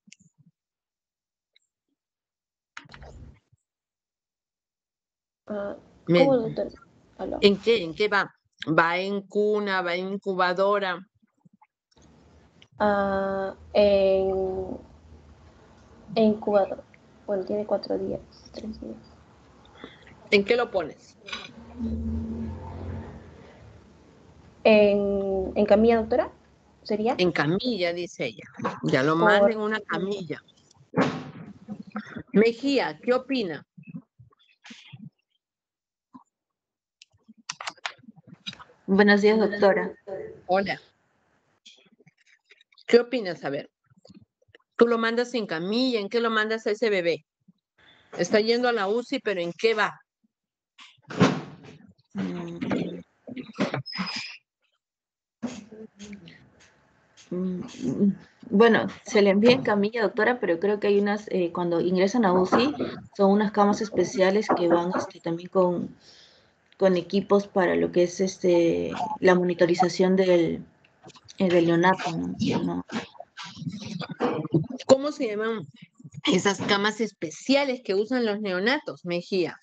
S12: ¿Cómo, doctor? Aló.
S1: ¿En qué? ¿En qué va? ¿Va en cuna? ¿Va en incubadora?
S12: En incubador. Bueno, tiene 4 días, 3 días.
S1: ¿En qué lo pones?
S12: ¿En camilla, doctora? ¿Sería?
S1: En camilla, dice ella. Ya lo manda en una camilla. Mejía, ¿qué opina?
S11: Buenos días, doctora.
S1: Hola. ¿Qué opinas? A ver. Tú lo mandas en camilla, ¿en qué lo mandas a ese bebé? Está yendo a la UCI, pero ¿en qué va?
S11: Bueno, se le envía en camilla, doctora, pero creo que hay unas, cuando ingresan a UCI, son unas camas especiales que van también con equipos para lo que es la monitorización del neonato, ¿no?
S1: ¿Cómo se llaman esas camas especiales que usan los neonatos, Mejía?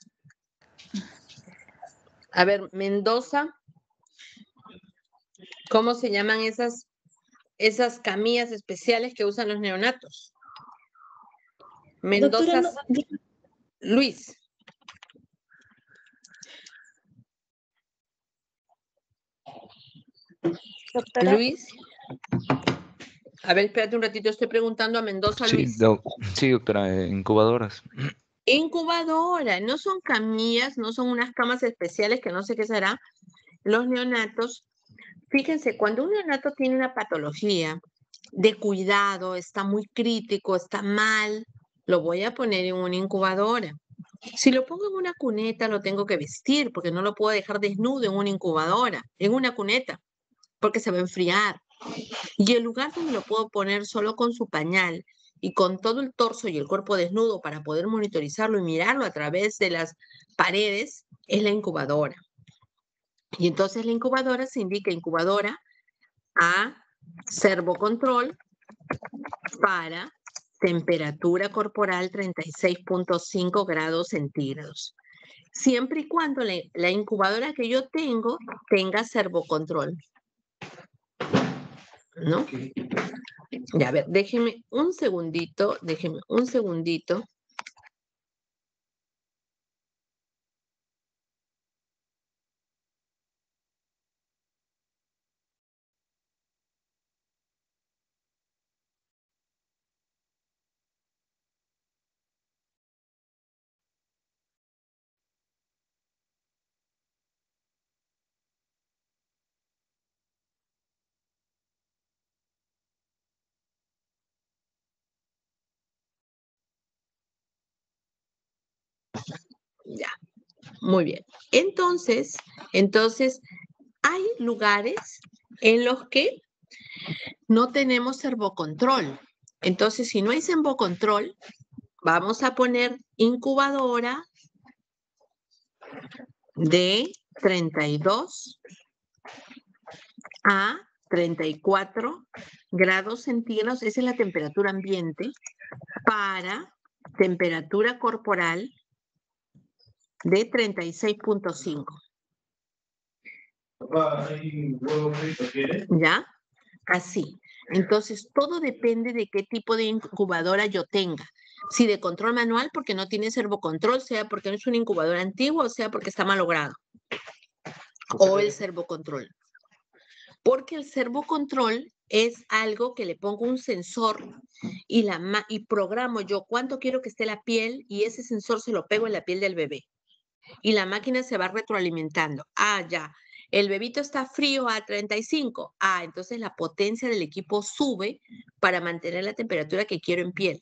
S1: A ver, Mendoza, ¿cómo se llaman esas camillas especiales que usan los neonatos? Mendoza,
S3: Doctora,
S1: Luis.
S12: Doctora.
S1: Luis. A ver, espérate un ratito, estoy preguntando a Mendoza,
S8: Sí,
S1: Luis.
S8: sí, doctora, incubadoras.
S1: Incubadora, no son camillas, no son unas camas especiales que no sé qué será. Los neonatos, fíjense, cuando un neonato tiene una patología de cuidado, está muy crítico, está mal, lo voy a poner en una incubadora. Si lo pongo en una cuneta, lo tengo que vestir, porque no lo puedo dejar desnudo en una incubadora, en una cuneta, porque se va a enfriar. Y el lugar donde lo puedo poner solo con su pañal y con todo el torso y el cuerpo desnudo para poder monitorizarlo y mirarlo a través de las paredes es la incubadora. Y entonces la incubadora se indica incubadora a servocontrol para temperatura corporal 36.5 grados centígrados. Siempre y cuando la incubadora que yo tengo tenga servocontrol. ¿No? Ya, a ver, déjeme un segundito. Ya, muy bien. Entonces, hay lugares en los que no tenemos servocontrol. Entonces, si no hay servocontrol, vamos a poner incubadora de 32 a 34 grados centígrados, esa es la temperatura ambiente, para temperatura corporal de 36.5. ¿Ya? Así. Entonces, todo depende de qué tipo de incubadora yo tenga. Si de control manual, porque no tiene servocontrol, sea porque no es un incubador antiguo, o sea porque está malogrado. O el servocontrol. Porque el servocontrol es algo que le pongo un sensor y programo yo cuánto quiero que esté la piel y ese sensor se lo pego en la piel del bebé. Y la máquina se va retroalimentando. Ah, ya. El bebito está frío a 35. Ah, entonces la potencia del equipo sube para mantener la temperatura que quiero en piel.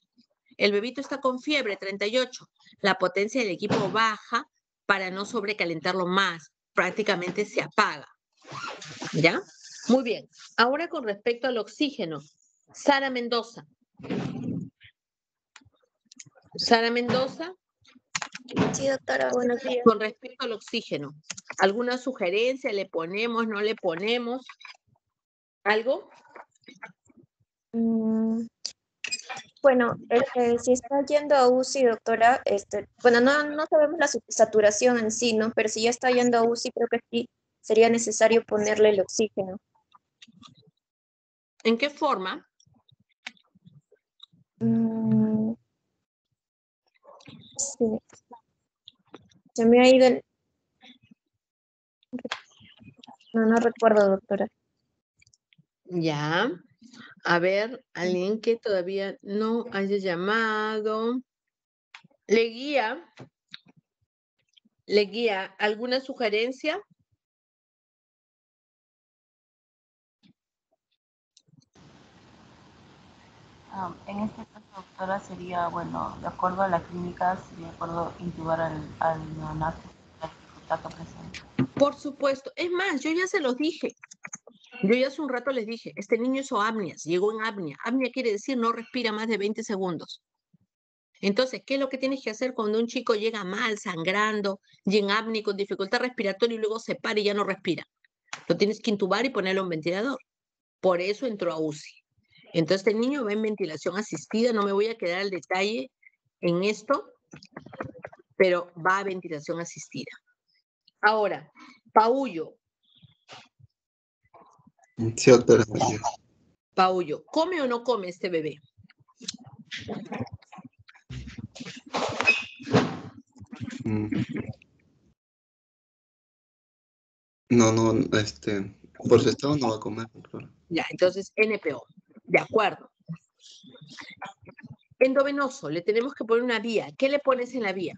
S1: El bebito está con fiebre, 38. La potencia del equipo baja para no sobrecalentarlo más. Prácticamente se apaga. ¿Ya? Muy bien. Ahora con respecto al oxígeno. Sara Mendoza. Sara Mendoza.
S13: Sí, doctora, buenos días.
S1: Con respecto al oxígeno. ¿Alguna sugerencia? ¿Le ponemos, no le ponemos? ¿Algo?
S13: Bueno, si está yendo a UCI, doctora, bueno, no sabemos la saturación en sí, ¿no? Pero si ya está yendo a UCI, creo que sí sería necesario ponerle el oxígeno.
S1: ¿En qué forma?
S13: Sí. Se me ha ido el... No recuerdo, doctora.
S1: Ya. A ver, alguien que todavía no haya llamado. ¿Le guía alguna sugerencia?
S15: En este caso, doctora, sería, bueno, de acuerdo a la clínica, sería de acuerdo intubar al neonato, la dificultad que presenta.
S1: Por supuesto. Es más, yo ya se los dije. Yo ya hace un rato les dije, este niño hizo apneas, llegó en apnea. Apnea quiere decir no respira más de 20 segundos. Entonces, ¿qué es lo que tienes que hacer cuando un chico llega mal, sangrando, y en apnea, con dificultad respiratoria y luego se para y ya no respira? Lo tienes que intubar y ponerlo en ventilador. Por eso entró a UCI. Entonces, este niño va en ventilación asistida. No me voy a quedar al detalle en esto, pero va a ventilación asistida. Ahora, Paullo.
S6: Sí, doctora.
S1: Paullo, ¿come o no come este bebé?
S6: No, por su estado no va a comer, doctora.
S1: Ya, entonces NPO. De acuerdo. Endovenoso, le tenemos que poner una vía. ¿Qué le pones en la vía?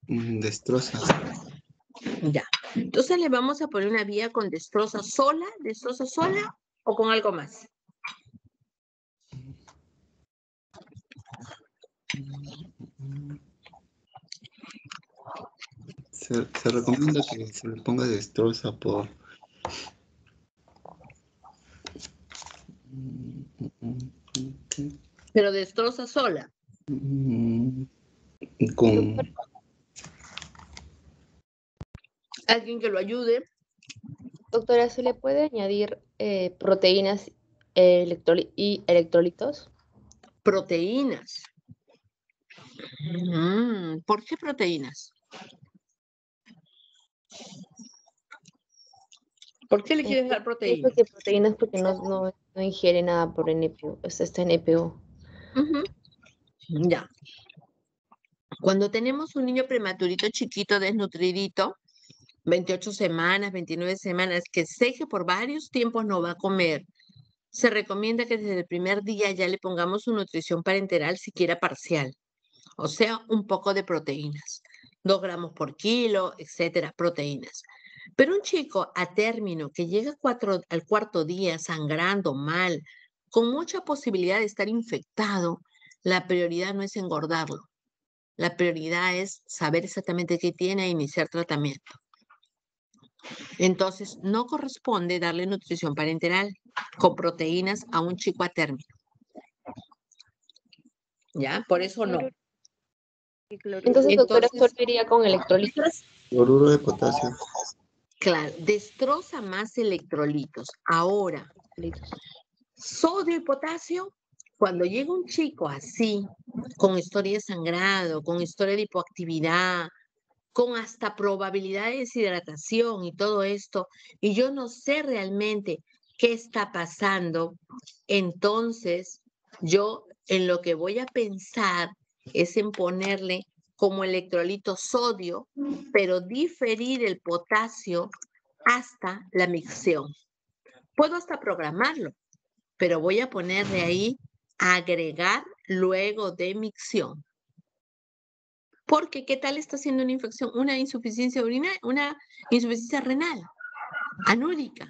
S6: Destroza.
S1: Ya. Entonces le vamos a poner una vía con destroza sola o con algo más.
S6: Se recomienda que se le ponga destroza por...
S1: Pero destroza sola.
S6: Con...
S1: Alguien que lo ayude.
S20: Doctora, ¿se le puede añadir proteínas y electrolitos?
S1: Proteínas. ¿Por qué proteínas? ¿Por qué le quieres dar proteínas?
S20: Porque proteínas porque no ingiere nada por NPO, está en NPO.
S1: Ya. Cuando tenemos un niño prematurito, chiquito, desnutridito, 28 semanas, 29 semanas, que sé que por varios tiempos no va a comer, se recomienda que desde el primer día ya le pongamos su nutrición parenteral, siquiera parcial. O sea, un poco de proteínas. 2 gramos por kilo, etcétera, proteínas. Pero un chico a término que llega al cuarto día sangrando mal, con mucha posibilidad de estar infectado, la prioridad no es engordarlo. La prioridad es saber exactamente qué tiene e iniciar tratamiento. Entonces, no corresponde darle nutrición parenteral con proteínas a un chico a término. ¿Ya? Por eso no.
S20: Entonces, doctora, ¿solo iría con electrolitos?
S6: Cloruro de potasio.
S1: Claro, destroza más electrolitos. Ahora, sodio y potasio, cuando llega un chico así, con historia de sangrado, con historia de hipoactividad, con hasta probabilidad de deshidratación y todo esto, y yo no sé realmente qué está pasando, entonces Yo en lo que voy a pensar es en ponerle como electrolito sodio, pero diferir el potasio hasta la micción. Puedo hasta programarlo, pero voy a ponerle ahí agregar luego de micción. Porque, ¿qué tal está haciendo una infección? Una insuficiencia urinaria, una insuficiencia renal, anúrica.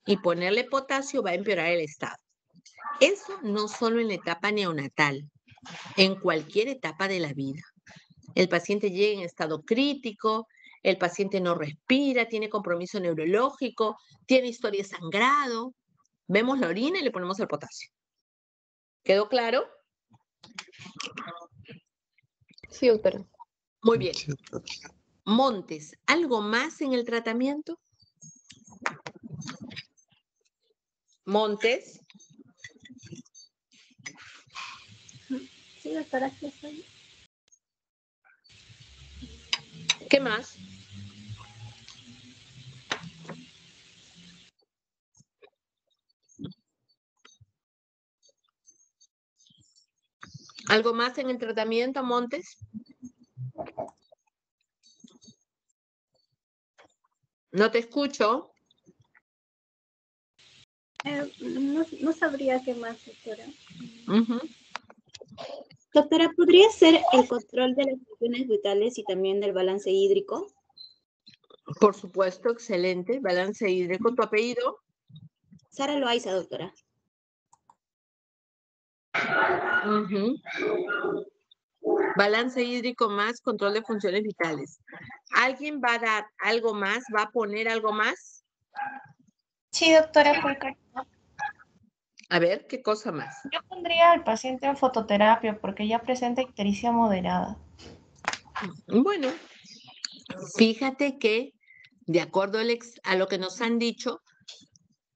S1: Y ponerle potasio va a empeorar el estado. Eso no solo en la etapa neonatal, en cualquier etapa de la vida. El paciente llega en estado crítico, el paciente no respira, tiene compromiso neurológico, tiene historia de sangrado. Vemos la orina y le ponemos el potasio. ¿Quedó claro?
S20: Sí, doctora.
S1: Muy bien. Montes, ¿algo más en el tratamiento? Montes.
S12: Sí, doctora, aquí estoy.
S1: ¿Qué más? ¿Algo más en el tratamiento, Montes? No te escucho.
S3: No sabría qué más, doctora.
S1: Uh-huh.
S3: Doctora, ¿podría ser el control de las funciones vitales y también del balance hídrico?
S1: Por supuesto, excelente. Balance hídrico. ¿Tu apellido?
S3: Sara Loaiza, doctora.
S1: Uh-huh. Balance hídrico más control de funciones vitales. ¿Alguien va a dar algo más? ¿Va a poner algo más?
S7: Sí, doctora, porque
S1: A ver, ¿qué cosa más?
S7: yo pondría al paciente en fototerapia porque ya presenta ictericia moderada.
S1: Bueno, fíjate que, de acuerdo a lo que nos han dicho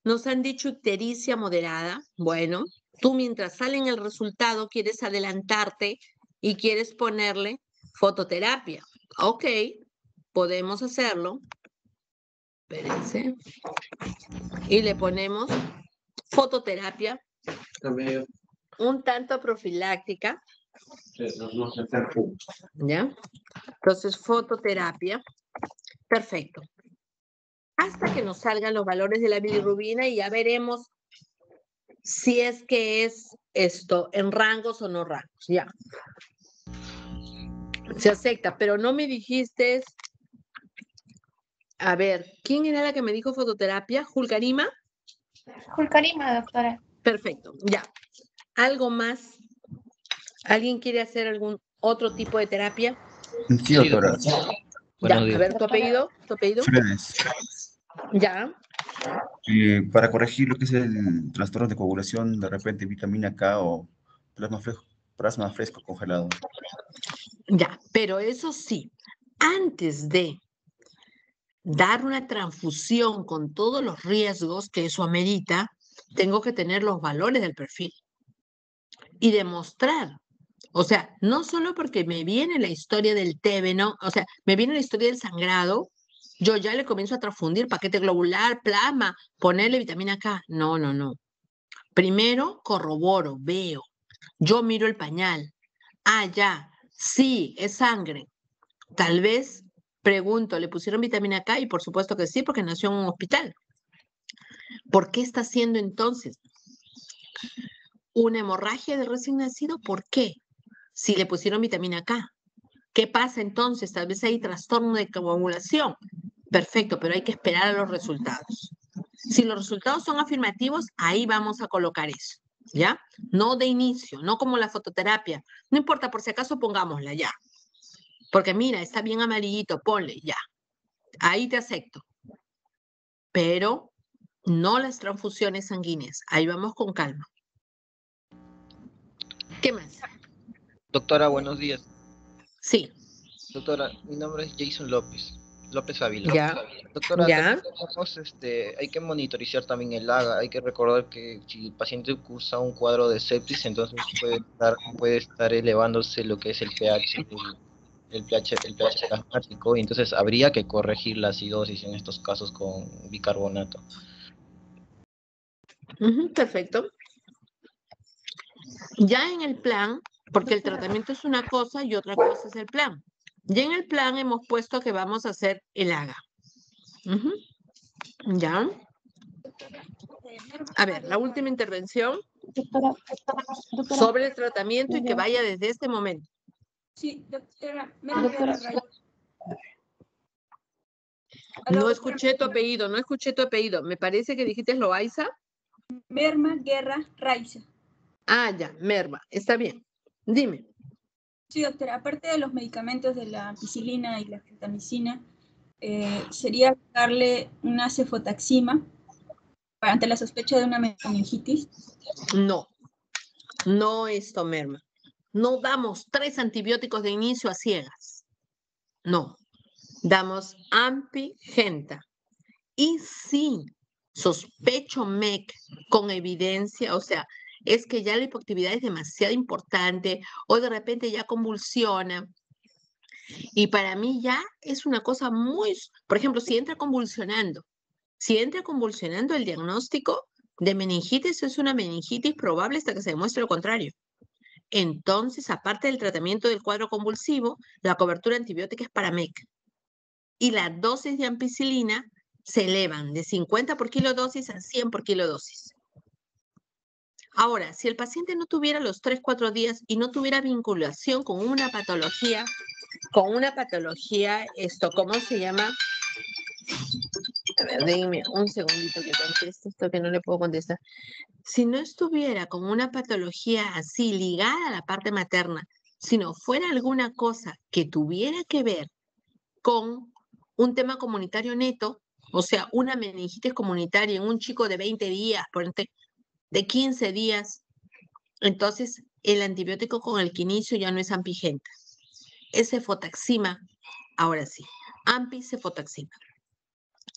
S1: ictericia moderada. Bueno, tú mientras sale en el resultado quieres adelantarte y quieres ponerle fototerapia. Ok, podemos hacerlo. Espérense. Y le ponemos fototerapia un tanto profiláctica. ¿Ya? Entonces, fototerapia. Perfecto. Hasta que nos salgan los valores de la bilirrubina y ya veremos si es que es esto en rangos o no rangos. Ya. Se acepta, pero no me dijiste. A ver, ¿quién era la que me dijo fototerapia? ¿Julkarima?
S7: Julkarima, doctora.
S1: Perfecto, ya. ¿Algo más? ¿Alguien quiere hacer algún otro tipo de terapia?
S17: Sí, doctora.
S1: Ya, a ver, ¿tu apellido? ¿Tu apellido?
S17: Fredes.
S1: Ya.
S17: Para corregir lo que es el trastorno de coagulación, de repente vitamina K o plasma fresco congelado.
S1: Ya, pero eso sí, antes de dar una transfusión con todos los riesgos que eso amerita, tengo que tener los valores del perfil y demostrar. O sea, no solo porque me viene la historia del TB, ¿no? O sea, me viene la historia del sangrado, yo ya le comienzo a transfundir paquete globular, plasma, ponerle vitamina K. No, no, no. Primero corroboro, veo, yo miro el pañal. Ah, ya, sí, es sangre. Tal vez pregunto, ¿le pusieron vitamina K? Y por supuesto que sí, porque nació en un hospital. ¿Por qué está haciendo entonces una hemorragia de recién nacido? ¿Por qué? Si le pusieron vitamina K. ¿Qué pasa entonces? Tal vez hay trastorno de coagulación. Perfecto, pero hay que esperar a los resultados. Si los resultados son afirmativos, ahí vamos a colocar eso, ¿ya? No de inicio, no como la fototerapia. No importa, por si acaso pongámosla ya. Porque mira, está bien amarillito, ponle ya. Ahí te acepto. Pero no las transfusiones sanguíneas. Ahí vamos con calma. ¿Qué más?
S18: Doctora, buenos días.
S1: Sí.
S18: Doctora, mi nombre es Jason López Ávila.
S1: Ya.
S18: Doctora,
S1: Ya.
S18: también hay que monitorizar también el AGA. Hay que recordar que si el paciente cursa un cuadro de sepsis, entonces puede estar elevándose lo que es el pH, el pH plasmático, y entonces habría que corregir la acidosis en estos casos con bicarbonato.
S1: Perfecto. Ya en el plan, porque el tratamiento es una cosa y otra cosa es el plan. Ya en el plan hemos puesto que vamos a hacer el AGA. Ujú. ¿Ya? A ver, la última intervención
S12: Doctora,
S1: sobre el tratamiento y que vaya desde este momento.
S21: Sí, doctora.
S12: Doctora.
S1: No escuché tu apellido, no escuché tu apellido. Me parece que dijiste Loaiza.
S21: Merma Guerra Raiza.
S1: Ah, ya, Merma. Está bien. Dime.
S21: Sí, doctora. Aparte de los medicamentos de la ampicilina y la gentamicina, sería darle una cefotaxima ante la sospecha de una meningitis.
S1: No, no esto, Merma. No damos 3 antibióticos de inicio a ciegas. No. Damos ampigenta. Y si sospecho MEC con evidencia, o sea, es que ya la hipoactividad es demasiado importante o de repente ya convulsiona. Y para mí ya es una cosa muy, por ejemplo, si entra convulsionando el diagnóstico de meningitis es una meningitis probable hasta que se demuestre lo contrario. Entonces, aparte del tratamiento del cuadro convulsivo, la cobertura antibiótica es para MEC. Y las dosis de ampicilina se elevan de 50 por kilodosis a 100 por kilodosis. Ahora, si el paciente no tuviera los 3-4 días y no tuviera vinculación con una patología, ¿cómo se llama? A ver, déjenme un segundito que conteste esto que no le puedo contestar. Si no estuviera con una patología así ligada a la parte materna, sino fuera alguna cosa que tuviera que ver con un tema comunitario neto, o sea, una meningitis comunitaria en un chico de 20 días, de 15 días, entonces el antibiótico con el que inicio ya no es ampigenta. Es cefotaxima, ahora sí, ampi-cefotaxima.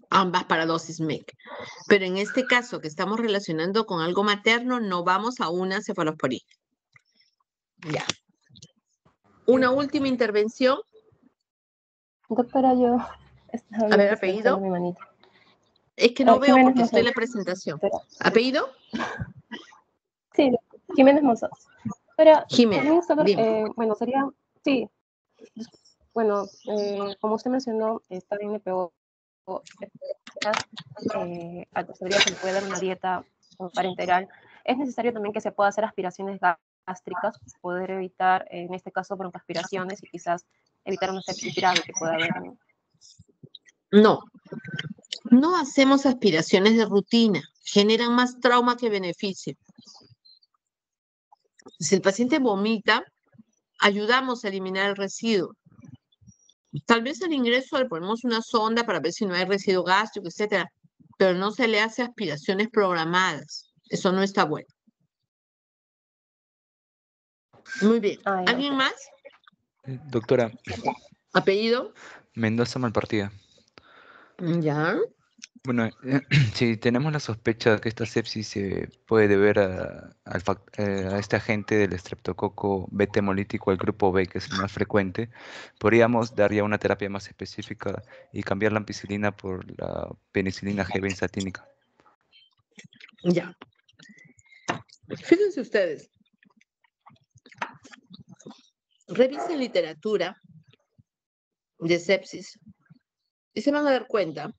S1: Ambas para dosis MEC. Pero en este caso que estamos relacionando con algo materno, no vamos a una cefalosporina. Ya. Una última intervención.
S12: Doctora, yo...
S1: A ver, apellido. Es que no veo porque estoy en la presentación. ¿Apellido?
S12: Sí, Jiménez Monzón. Pero,
S1: Jiménez,
S12: bueno, sería, sí, bueno, como usted mencionó, está en NPO, al posterioridad se le puede dar una dieta parenteral. Es necesario también que se pueda hacer aspiraciones gástricas, poder evitar, en este caso, broncoaspiraciones y quizás evitar una sepsis grave que pueda haber también.
S1: No, no hacemos aspiraciones de rutina, generan más trauma que beneficio. Si el paciente vomita, ayudamos a eliminar el residuo. Tal vez al ingreso le ponemos una sonda para ver si no hay residuo gástrico, etcétera, pero no se le hace aspiraciones programadas. Eso no está bueno. Muy bien. ¿Alguien más?
S8: Doctora.
S1: ¿Apellido?
S8: Mendoza Malpartida.
S1: Ya.
S8: Bueno, si tenemos la sospecha de que esta sepsis se puede deber a este agente del estreptococo beta hemolítico, el grupo B, que es el más frecuente, podríamos dar ya una terapia más específica y cambiar la ampicilina por la penicilina G benzatínica.
S1: Ya. Fíjense ustedes. Revisen literatura de sepsis y se van a dar cuenta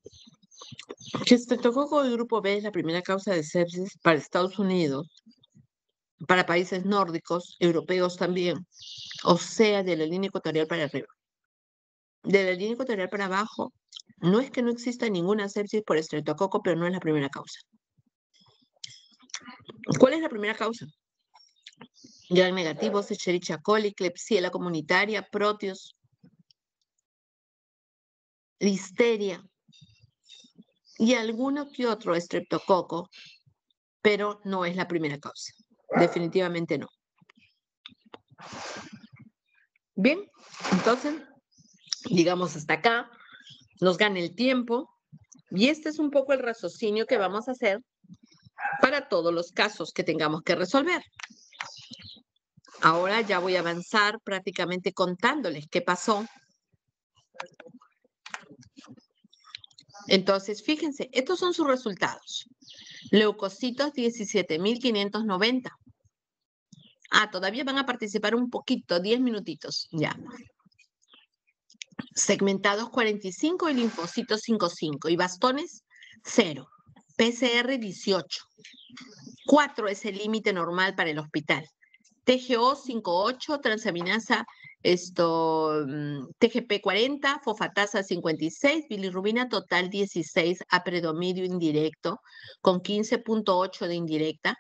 S1: que el estreptococo del grupo B es la primera causa de sepsis para Estados Unidos, para países nórdicos, europeos también, o sea, de la línea ecuatorial para arriba. De la línea ecuatorial para abajo, no es que no exista ninguna sepsis por estreptococo, pero no es la primera causa. ¿Cuál es la primera causa? Gran negativos, Escherichia coli, Klebsiella comunitaria, Proteus, Listeria y alguno que otro estreptococo, pero no es la primera causa. Definitivamente no. Bien, entonces, llegamos hasta acá, nos gana el tiempo y este es un poco el raciocinio que vamos a hacer para todos los casos que tengamos que resolver. Ahora ya voy a avanzar prácticamente contándoles qué pasó. Entonces, fíjense, estos son sus resultados. Leucocitos 17.590. Ah, todavía van a participar un poquito, 10 minutitos, ya. Segmentados 45 y linfocitos 5,5. Y bastones 0. PCR 18. 4 es el límite normal para el hospital. TGO 5,8, transaminasa TGP 40, fosfatasa 56, bilirrubina total 16 a predominio indirecto con 15,8 de indirecta,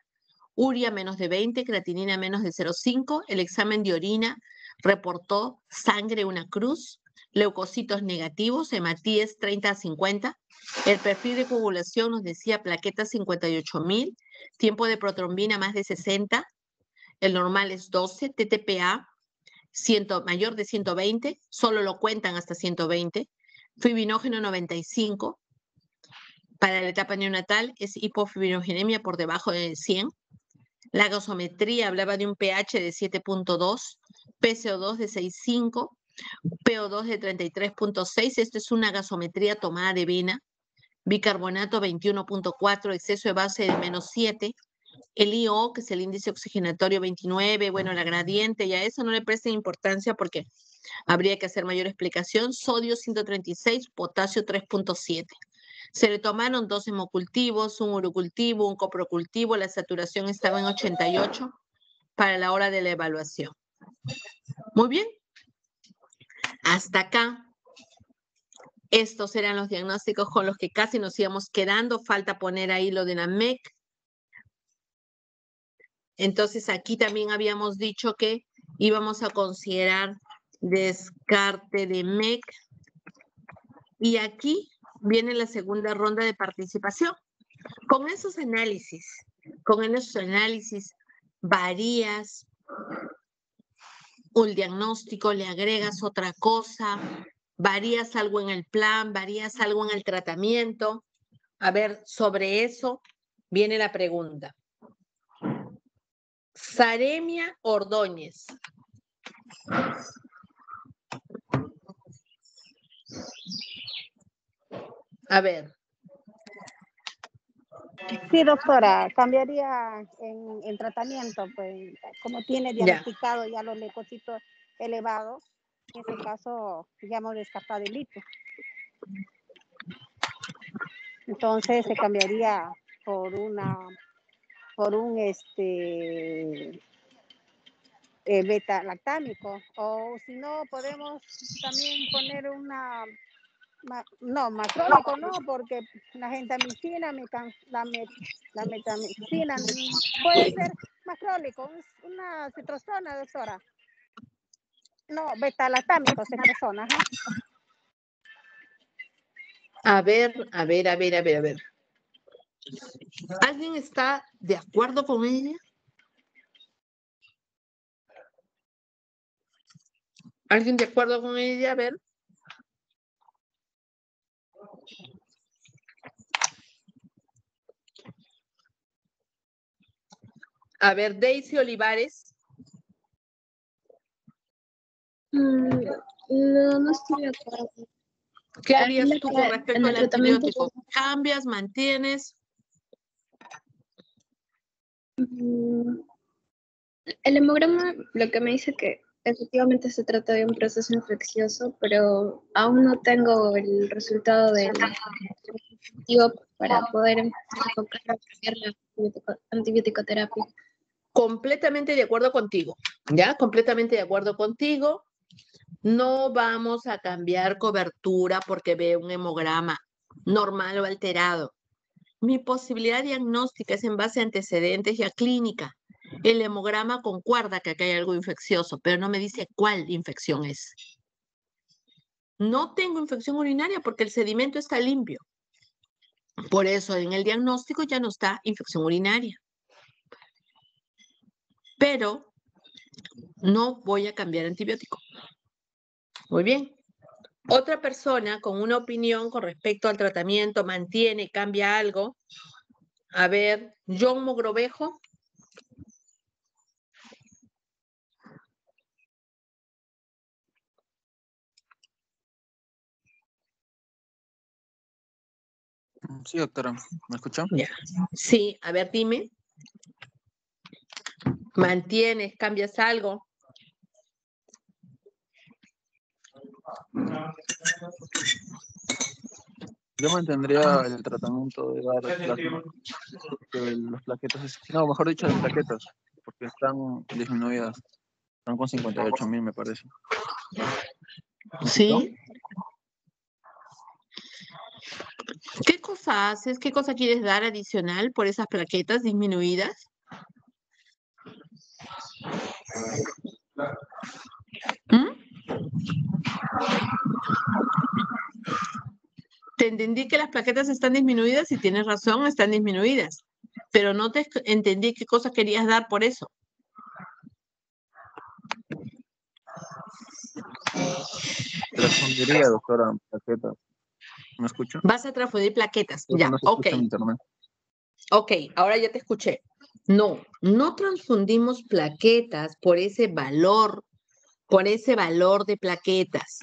S1: urea menos de 20, creatinina menos de 0,5, el examen de orina reportó sangre una cruz, leucocitos negativos, hematíes 30 a 50, el perfil de coagulación nos decía plaquetas 58,000, tiempo de protrombina más de 60, el normal es 12, TTPA mayor de 120, solo lo cuentan hasta 120, fibrinógeno 95, para la etapa neonatal es hipofibrogenemia por debajo de 100, la gasometría hablaba de un pH de 7,2, PCO2 de 6,5, PO2 de 33,6, esto es una gasometría tomada de vena, bicarbonato 21,4, exceso de base de menos 7, el IO, que es el índice oxigenatorio 29, bueno, la gradiente, y a eso no le presten importancia porque habría que hacer mayor explicación, sodio 136, potasio 3,7. Se le tomaron 2 hemocultivos, un urocultivo, un coprocultivo, la saturación estaba en 88 para la hora de la evaluación. Muy bien. Hasta acá. Estos eran los diagnósticos con los que casi nos íbamos quedando. Falta poner ahí lo de la MEC. Entonces aquí también habíamos dicho que íbamos a considerar descarte de MEC. Y aquí viene la segunda ronda de participación. Con esos análisis varías un diagnóstico, le agregas otra cosa, varías algo en el plan, varías algo en el tratamiento. A ver, sobre eso viene la pregunta. Saremia Ordóñez. A ver.
S19: Sí, doctora, cambiaría en el tratamiento, pues como tiene diagnosticado ya los leucocitos elevados, en ese caso ya hemos descartado el hito. Entonces se cambiaría por un beta lactámico, o si no podemos también poner macrólico no, porque la gentamicina, la metamicina, puede ser macrólico, una citrosona, doctora. No, beta-lactámico, citrosona. Ajá.
S1: A ver. ¿Alguien está de acuerdo con ella? ¿Alguien de acuerdo con ella? A ver. A ver, Daisy Olivares.
S13: No estoy de acuerdo.
S1: ¿Qué harías tú con respecto al antibiótico? ¿Cambias, mantienes?
S13: El hemograma lo que me dice que efectivamente se trata de un proceso infeccioso, pero aún no tengo el resultado del efectivo para poder enfocar a cambiar la antibiótico-terapia.
S1: Completamente de acuerdo contigo, ¿ya? Completamente de acuerdo contigo. No vamos a cambiar cobertura porque veo un hemograma normal o alterado. Mi posibilidad diagnóstica es en base a antecedentes y a clínica. El hemograma concuerda que acá hay algo infeccioso, pero no me dice cuál infección es. No tengo infección urinaria porque el sedimento está limpio. Por eso en el diagnóstico ya no está infección urinaria. Pero no voy a cambiar antibiótico. Muy bien. Otra persona con una opinión con respecto al tratamiento, mantiene, cambia algo. A ver, John Mogrovejo.
S10: Sí, doctora, ¿me escuchó?
S1: Ya. Sí, a ver, dime. ¿Mantienes? ¿Cambias algo?
S10: Yo mantendría el tratamiento de dar plasma, porque las plaquetas, no, mejor dicho, las plaquetas, porque están disminuidas. Están con 58.000, me parece.
S1: ¿Sí? ¿Qué cosa haces? ¿Qué cosa quieres dar adicional por esas plaquetas disminuidas? ¿Mm? Te entendí que las plaquetas están disminuidas y tienes razón, están disminuidas. Pero no te entendí qué cosa querías dar por eso.
S10: Transfundiría, doctora, plaquetas. ¿Me escucha?
S1: Vas a transfundir plaquetas.
S10: Creo que
S1: Ya,
S10: no se
S1: ok.
S10: escucha en internet.
S1: Ok, ahora ya te escuché. No, no transfundimos plaquetas por ese valor de plaquetas.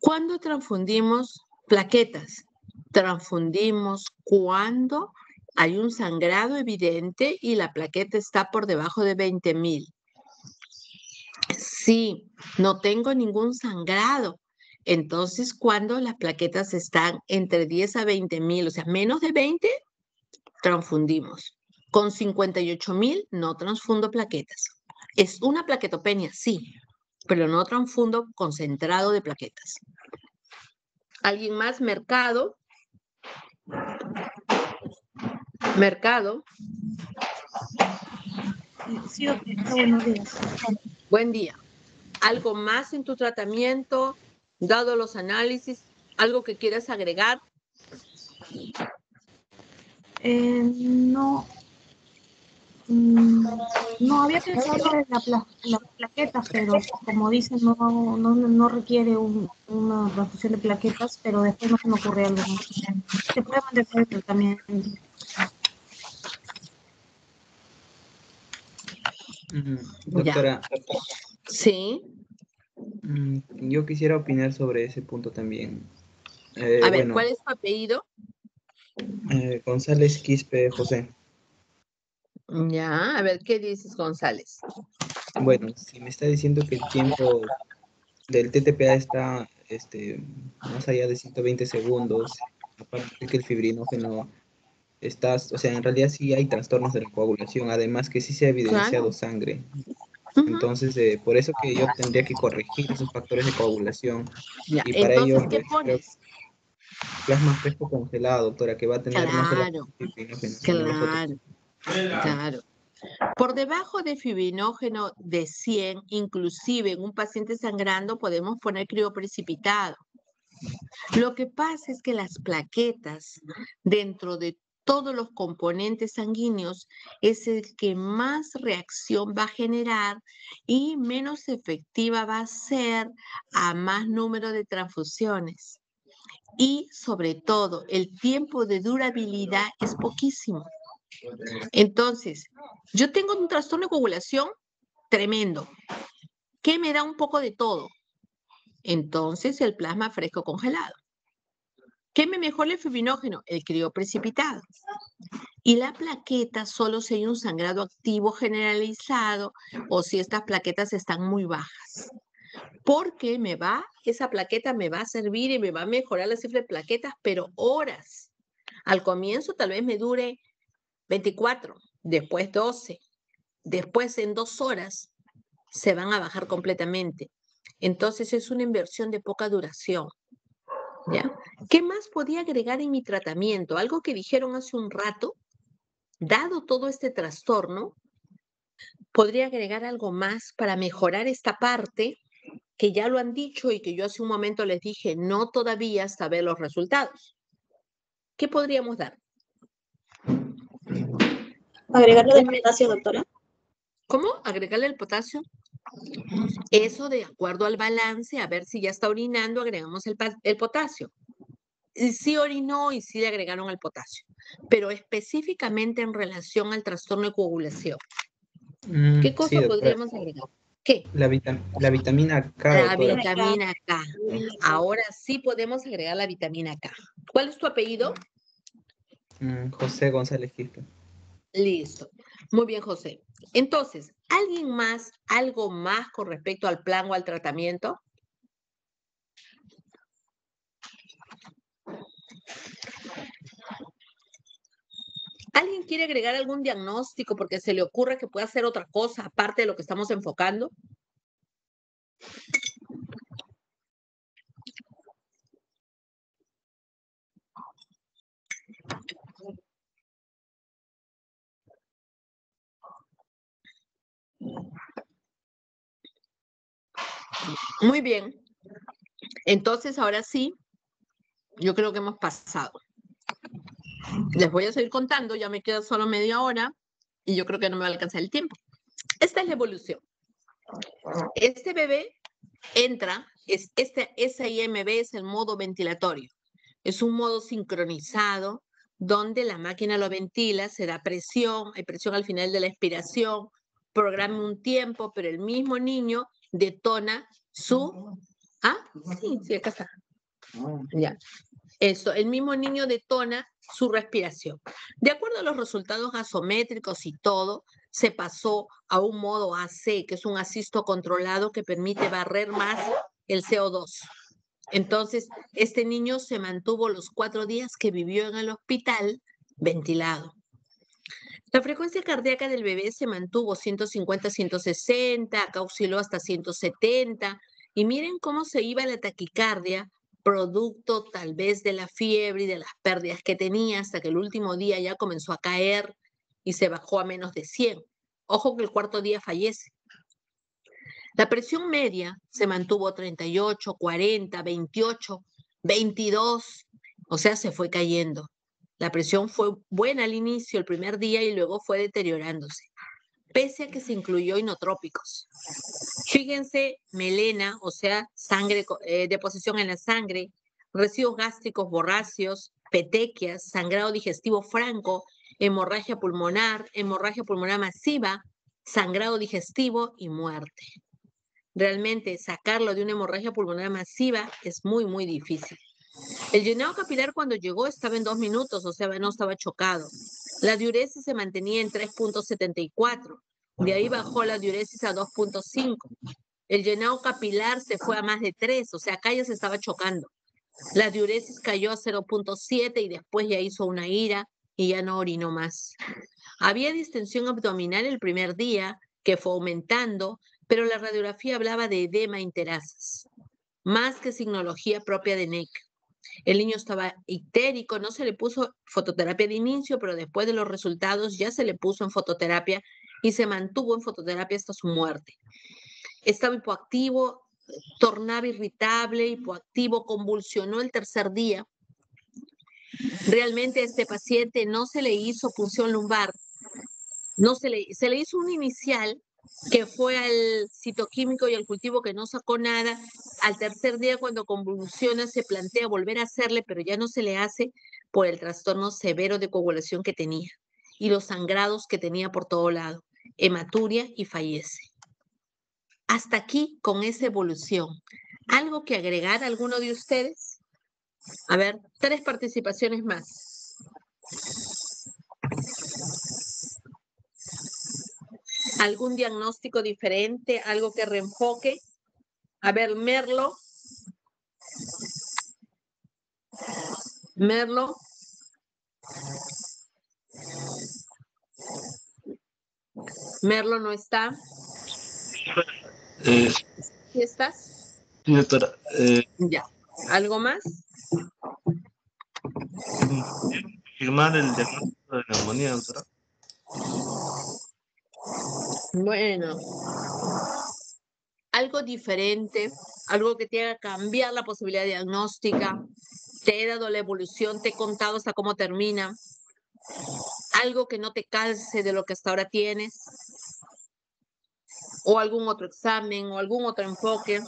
S1: ¿Cuándo transfundimos plaquetas? Transfundimos cuando hay un sangrado evidente y la plaqueta está por debajo de 20.000. Sí, no tengo ningún sangrado. Entonces, cuando las plaquetas están entre 10 a 20.000, o sea, menos de 20, transfundimos. Con 58.000 no transfundo plaquetas. Es una plaquetopenia, sí, pero no transfundo concentrado de plaquetas. ¿Alguien más? ¿Mercado? ¿Mercado?
S16: Sí, doctora, buenos días.
S1: Buen día. ¿Algo más en tu tratamiento, dado los análisis? ¿Algo que quieras agregar?
S16: No, no había pensado en las plaquetas, pero como dicen, no requiere una transfusión de plaquetas, pero después no se me ocurre algo más. Se puede mantener el tratamiento.
S6: Doctora,
S1: Sí.
S6: Yo quisiera opinar sobre ese punto también.
S1: A ver,
S6: Bueno,
S1: ¿cuál es tu apellido?
S6: González Quispe José.
S1: Ya, a ver, ¿qué dices, González?
S6: Bueno, si me está diciendo que el tiempo del TTPA está más allá de 120 segundos, aparte que el fibrinógeno está, o sea, en realidad sí hay trastornos de la coagulación, además que sí se ha evidenciado sangre. Entonces, por eso que yo tendría que corregir esos factores de coagulación.
S1: Ya,
S6: Y para
S1: entonces,
S6: ello,
S1: ¿qué
S6: pues, creo que
S1: pones?
S6: plasma fresco congelado, doctora, que va a tener no solo
S1: Claro,
S6: fibrinógeno, sino los otros.
S1: claro. Por debajo de fibrinógeno de 100, inclusive en un paciente sangrando, podemos poner crioprecipitado. Lo que pasa es que las plaquetas, dentro de todos los componentes sanguíneos, es el que más reacción va a generar y menos efectiva va a ser a más número de transfusiones. Y sobre todo, el tiempo de durabilidad es poquísimo. Entonces, yo tengo un trastorno de coagulación tremendo, que me da un poco de todo. Entonces, el plasma fresco congelado. ¿Qué me mejora el fibrinógeno? El crioprecipitado. Y la plaqueta solo si hay un sangrado activo generalizado o si estas plaquetas están muy bajas. Porque esa plaqueta me va a servir y me va a mejorar la cifra de plaquetas, pero horas. Al comienzo tal vez me dure 24, después 12, después en 2 horas se van a bajar completamente. Entonces es una inversión de poca duración. ¿Ya? ¿Qué más podía agregar en mi tratamiento? Algo que dijeron hace un rato, dado todo este trastorno, podría agregar algo más para mejorar esta parte que ya lo han dicho y que yo hace un momento les dije, no todavía hasta ver los resultados. ¿Qué podríamos dar?
S3: ¿Agregarle el potasio, doctora?
S1: ¿Cómo? ¿Agregarle el potasio? Eso de acuerdo al balance, a ver si ya está orinando, agregamos el potasio. Y sí orinó y sí le agregaron el potasio, pero específicamente en relación al trastorno de coagulación. ¿Qué cosa
S6: Sí, doctora.
S1: podríamos agregar? ¿Qué?
S6: La vitamina K,
S1: La
S6: doctora.
S1: vitamina K. Ahora sí podemos agregar la vitamina K. ¿Cuál es tu apellido?
S6: José González Quispe.
S1: Listo. Muy bien, José. Entonces, ¿Alguien más, algo más con respecto al plan o al tratamiento? ¿Alguien quiere agregar algún diagnóstico porque se le ocurre que pueda hacer otra cosa aparte de lo que estamos enfocando? Muy bien. Entonces, ahora sí, yo creo que hemos pasado. Les voy a seguir contando, ya me queda solo media hora y yo creo que no me va a alcanzar el tiempo. Esta es la evolución. Este bebé entra, SIMB es el modo ventilatorio. Es un modo sincronizado donde la máquina lo ventila, se da presión, hay presión al final de la expiración, programa un tiempo, pero el mismo niño detona su... Ah, sí, acá está. Ya. Eso, el mismo niño detona su respiración. De acuerdo a los resultados gasométricos y todo, se pasó a un modo AC, que es un asisto controlado que permite barrer más el CO2. Entonces, este niño se mantuvo los 4 días que vivió en el hospital ventilado. La frecuencia cardíaca del bebé se mantuvo 150-160, acá osciló hasta 170, y miren cómo se iba la taquicardia, producto tal vez de la fiebre y de las pérdidas que tenía, hasta que el último día ya comenzó a caer y se bajó a menos de 100. Ojo que el 4.º día fallece. La presión media se mantuvo 38, 40, 28, 22, o sea, se fue cayendo. La presión fue buena al inicio, el primer día, y luego fue deteriorándose, pese a que se incluyó inotrópicos. Fíjense, melena, o sea, sangre, deposición en la sangre, residuos gástricos borráceos, petequias, sangrado digestivo franco, hemorragia pulmonar masiva, sangrado digestivo y muerte. Realmente sacarlo de una hemorragia pulmonar masiva es muy, muy difícil. El llenado capilar cuando llegó estaba en 2 minutos, o sea, no estaba chocado. La diuresis se mantenía en 3.74. De ahí bajó la diuresis a 2.5. El llenado capilar se fue a más de 3, o sea, acá ya se estaba chocando. La diuresis cayó a 0.7 y después ya hizo una ira y ya no orinó más. Había distensión abdominal el primer día, que fue aumentando, pero la radiografía hablaba de edema interasas, más que signología propia de NEC. El niño estaba ictérico, no se le puso fototerapia de inicio, pero después de los resultados ya se le puso en fototerapia y se mantuvo en fototerapia hasta su muerte. Estaba hipoactivo, tornaba irritable, hipoactivo, convulsionó el 3.er día. Realmente a este paciente no se le hizo punción lumbar, se le hizo un inicial que fue al citoquímico y al cultivo que no sacó nada. Al 3.er día, cuando convulsiona, se plantea volver a hacerle, pero ya no se le hace por el trastorno severo de coagulación que tenía y los sangrados que tenía por todo lado, hematuria, y fallece. Hasta aquí con esa evolución. ¿Algo que agregar alguno de ustedes? A ver, 3 participaciones más. ¿Algún diagnóstico diferente? ¿Algo que reenfoque? A ver, Merlo. Merlo. Merlo no está. ¿Sí estás?
S4: Sí, doctora.
S1: Ya. ¿Algo más?
S4: Firmar el diagnóstico de neumonía, doctora.
S1: Bueno, algo diferente, algo que te haga cambiar la posibilidad diagnóstica, te he dado la evolución, te he contado hasta cómo termina, algo que no te calce de lo que hasta ahora tienes, o algún otro examen, o algún otro enfoque,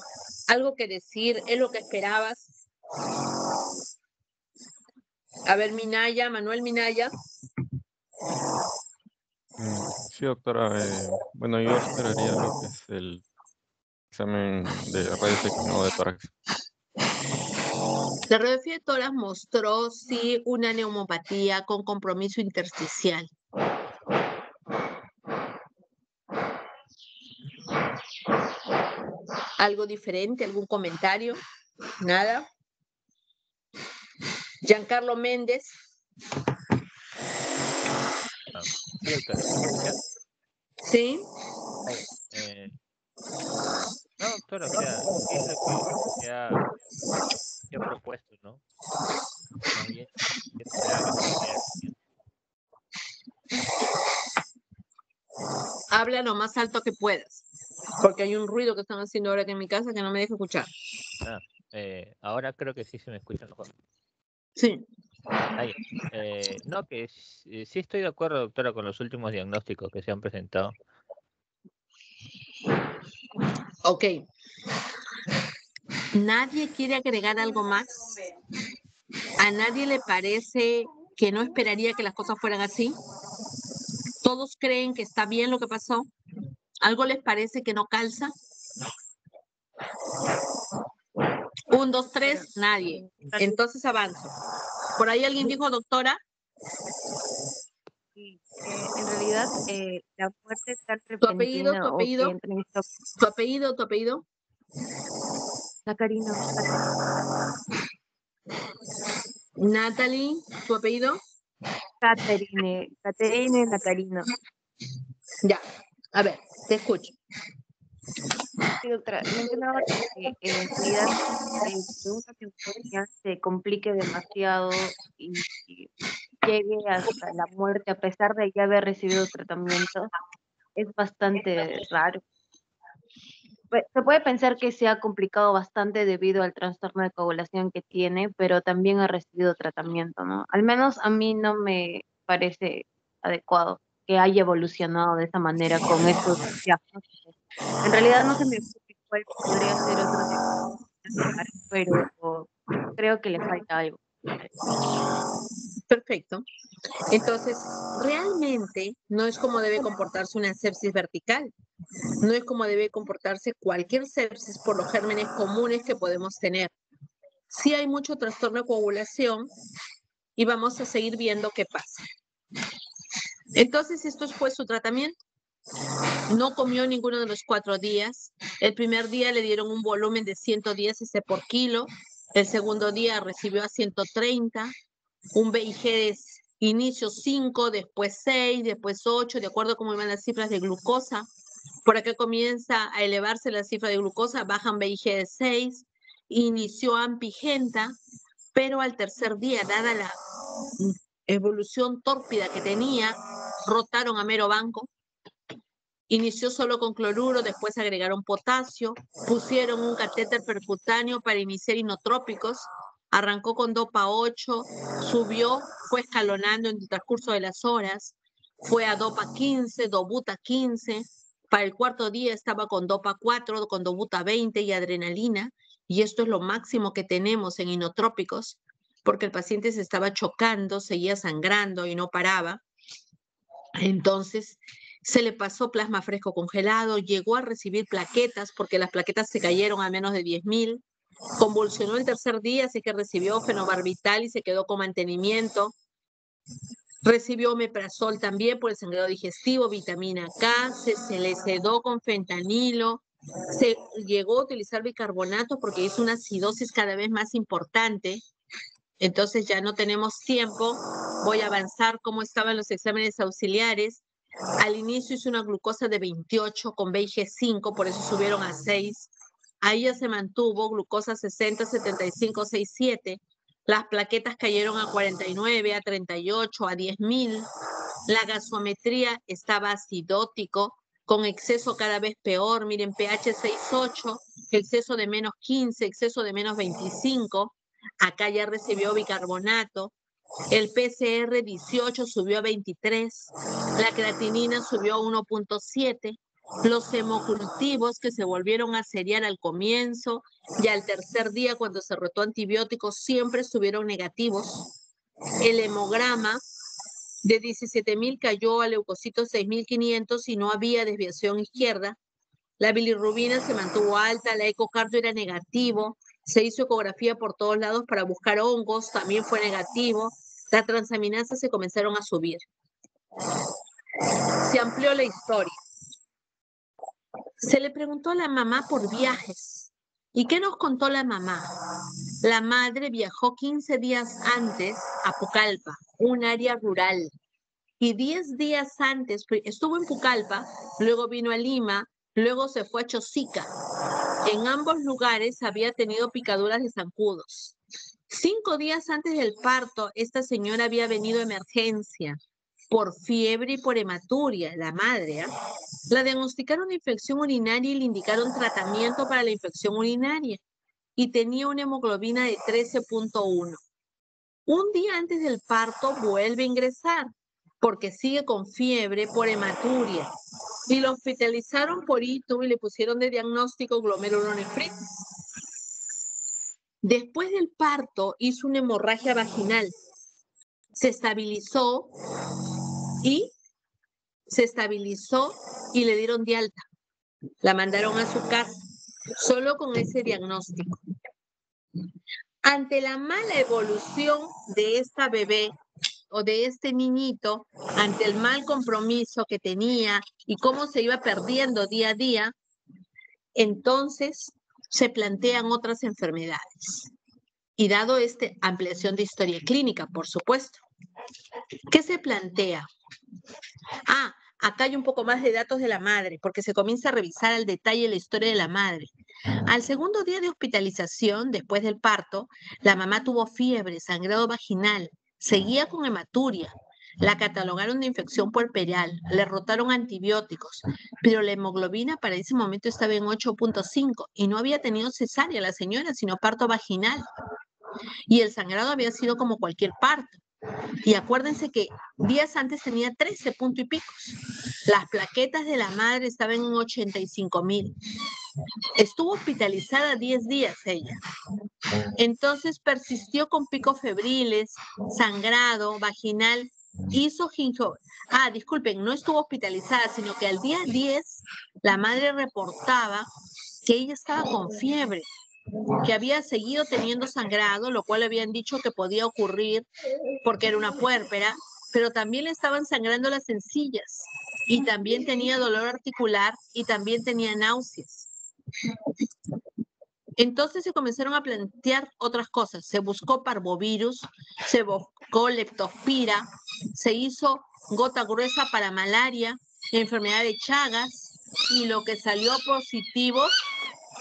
S1: algo que decir, es lo que esperabas. A ver, Minaya, Manuel Minaya.
S22: Sí, doctora. Bueno, yo esperaría lo que es el examen de rayos X, ¿no? De tórax.
S1: La radiografía de tórax mostró, sí, una neumopatía con compromiso intersticial. ¿Algo diferente? ¿Algún comentario? ¿Nada? Giancarlo Méndez.
S2: Sí, doctora, ¿me escucha?
S1: Sí.
S2: No, doctora, o sea, es lo que se ha propuesto, ¿no? Más bien, que se haga también.
S1: Habla lo más alto que puedas, porque hay un ruido que están haciendo ahora aquí en mi casa que no me deja escuchar.
S2: Ahora creo que sí se me escucha mejor.
S1: Sí.
S2: Ahí. No, que sí estoy de acuerdo, doctora, con los últimos diagnósticos que se han presentado.
S1: Ok. ¿Nadie quiere agregar algo más? ¿A nadie le parece que no esperaría que las cosas fueran así? ¿Todos creen que está bien lo que pasó? ¿Algo les parece que no calza? 1, 2, 3, nadie. Entonces avanzo. ¿Por ahí alguien dijo, doctora?
S14: Sí, en realidad la muerte tan
S1: ¿Tu apellido?
S14: repentina
S1: ¿Tu
S14: o que
S1: apellido?
S14: entrevistó
S1: ¿Tu apellido? ¿Tu apellido?
S14: Sacarino.
S1: Natalie, ¿tu apellido?
S14: Caterine Nacarino.
S1: Ya, a ver, te escucho.
S14: Sí, doctora, mencionaba que en realidad un paciente se complique demasiado y llegue hasta la muerte a pesar de ya haber recibido tratamiento es bastante raro. Se puede pensar que se ha complicado bastante debido al trastorno de coagulación que tiene, pero también ha recibido tratamiento, ¿no? Al menos a mí no me parece adecuado que haya evolucionado de esa manera con estos diagnósticos. En realidad no se me ocurre cuál podría ser otro diagnóstico, pero creo que le falta algo.
S1: Perfecto. Entonces, realmente no es como debe comportarse una sepsis vertical. No es como debe comportarse cualquier sepsis por los gérmenes comunes que podemos tener. Sí hay mucho trastorno de coagulación y vamos a seguir viendo qué pasa. Entonces, esto fue su tratamiento. No comió ninguno de los 4 días. El primer día le dieron un volumen de 110 cc por kilo. El segundo día recibió a 130. Un VIG de inicio 5, después 6, después 8, de acuerdo a cómo iban las cifras de glucosa. Por acá comienza a elevarse la cifra de glucosa, bajan VIG de 6, inició ampigenta, pero al tercer día, dada la evolución tórpida que tenía, rotaron a mero banco. Inició solo con cloruro, después agregaron potasio, pusieron un catéter percutáneo para iniciar inotrópicos, arrancó con DOPA 8, subió, fue escalonando en el transcurso de las horas, fue a DOPA 15, Dobuta 15, para el cuarto día estaba con DOPA 4, con Dobuta 20 y adrenalina, y esto es lo máximo que tenemos en inotrópicos, porque el paciente se estaba chocando, seguía sangrando y no paraba. Entonces, se le pasó plasma fresco congelado, llegó a recibir plaquetas porque las plaquetas se cayeron a menos de 10.000, convulsionó el tercer día, así que recibió fenobarbital y se quedó con mantenimiento. Recibió omeprazol también por el sangrado digestivo, vitamina K, se le sedó con fentanilo, se llegó a utilizar bicarbonato porque hizo una acidosis cada vez más importante. Entonces ya no tenemos tiempo, voy a avanzar cómo estaban los exámenes auxiliares. Al inicio hizo una glucosa de 28 con VIG 5, por eso subieron a 6. Ahí ya se mantuvo glucosa 60, 75, 67. Las plaquetas cayeron a 49, a 38, a 10.000. La gasometría estaba acidótico, con exceso cada vez peor. Miren, pH 6,8, exceso de menos 15, exceso de menos 25. Acá ya recibió bicarbonato. El PCR 18 subió a 23. La creatinina subió a 1.7. Los hemocultivos que se volvieron a seriar al comienzo y al tercer día cuando se rotó antibióticos siempre estuvieron negativos. El hemograma de 17.000 cayó a leucocitos 6.500 y no había desviación izquierda. La bilirrubina se mantuvo alta, la ecocardio era negativo, se hizo ecografía por todos lados para buscar hongos, también fue negativo. Las transaminasas se comenzaron a subir. Se amplió la historia. Se le preguntó a la mamá por viajes. ¿Y qué nos contó la mamá? La madre viajó 15 días antes a Pucallpa, un área rural. Y 10 días antes estuvo en Pucallpa, luego vino a Lima, luego se fue a Chosica. En ambos lugares había tenido picaduras de zancudos. 5 días antes del parto, esta señora había venido a emergencia por fiebre y por hematuria, la madre. La diagnosticaron una infección urinaria y le indicaron tratamiento para la infección urinaria. Y tenía una hemoglobina de 13.1. Un día antes del parto vuelve a ingresar porque sigue con fiebre por hematuria. Y lo hospitalizaron por ITU y le pusieron de diagnóstico glomerulonefritis. Después del parto hizo una hemorragia vaginal. Se estabilizó y le dieron de alta. La mandaron a su casa, solo con ese diagnóstico. Ante la mala evolución de esta bebé o de este niñito, ante el mal compromiso que tenía y cómo se iba perdiendo día a día, entonces se plantean otras enfermedades. Y dado esta ampliación de historia clínica, por supuesto. ¿Qué se plantea? Acá hay un poco más de datos de la madre, porque se comienza a revisar al detalle la historia de la madre. Al segundo día de hospitalización, después del parto, la mamá tuvo fiebre, sangrado vaginal, seguía con hematuria, la catalogaron de infección puerperal, le rotaron antibióticos, pero la hemoglobina para ese momento estaba en 8.5 y no había tenido cesárea la señora, sino parto vaginal. Y el sangrado había sido como cualquier parto. Y acuérdense que días antes tenía 13 puntos y picos. Las plaquetas de la madre estaban en 85,000. Estuvo hospitalizada 10 días ella. Entonces persistió con picos febriles, sangrado vaginal, hizo disculpen, no estuvo hospitalizada, sino que al día 10 la madre reportaba que ella estaba con fiebre, que había seguido teniendo sangrado, lo cual habían dicho que podía ocurrir porque era una puérpera, pero también le estaban sangrando las encías y también tenía dolor articular y también tenía náuseas. Entonces se comenzaron a plantear otras cosas. Se buscó parvovirus, se buscó leptospira, se hizo gota gruesa para malaria, enfermedad de Chagas, y lo que salió positivo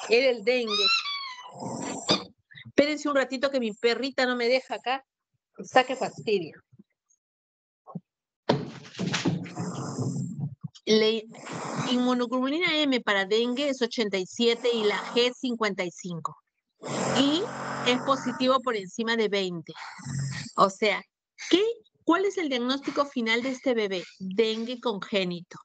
S1: era el dengue. Espérense un ratito que mi perrita no me deja acá. Saque fastidio. La inmunoglobulina M para dengue es 87 y la G 55. Y es positivo por encima de 20. O sea, ¿cuál es el diagnóstico final de este bebé? Dengue congénito.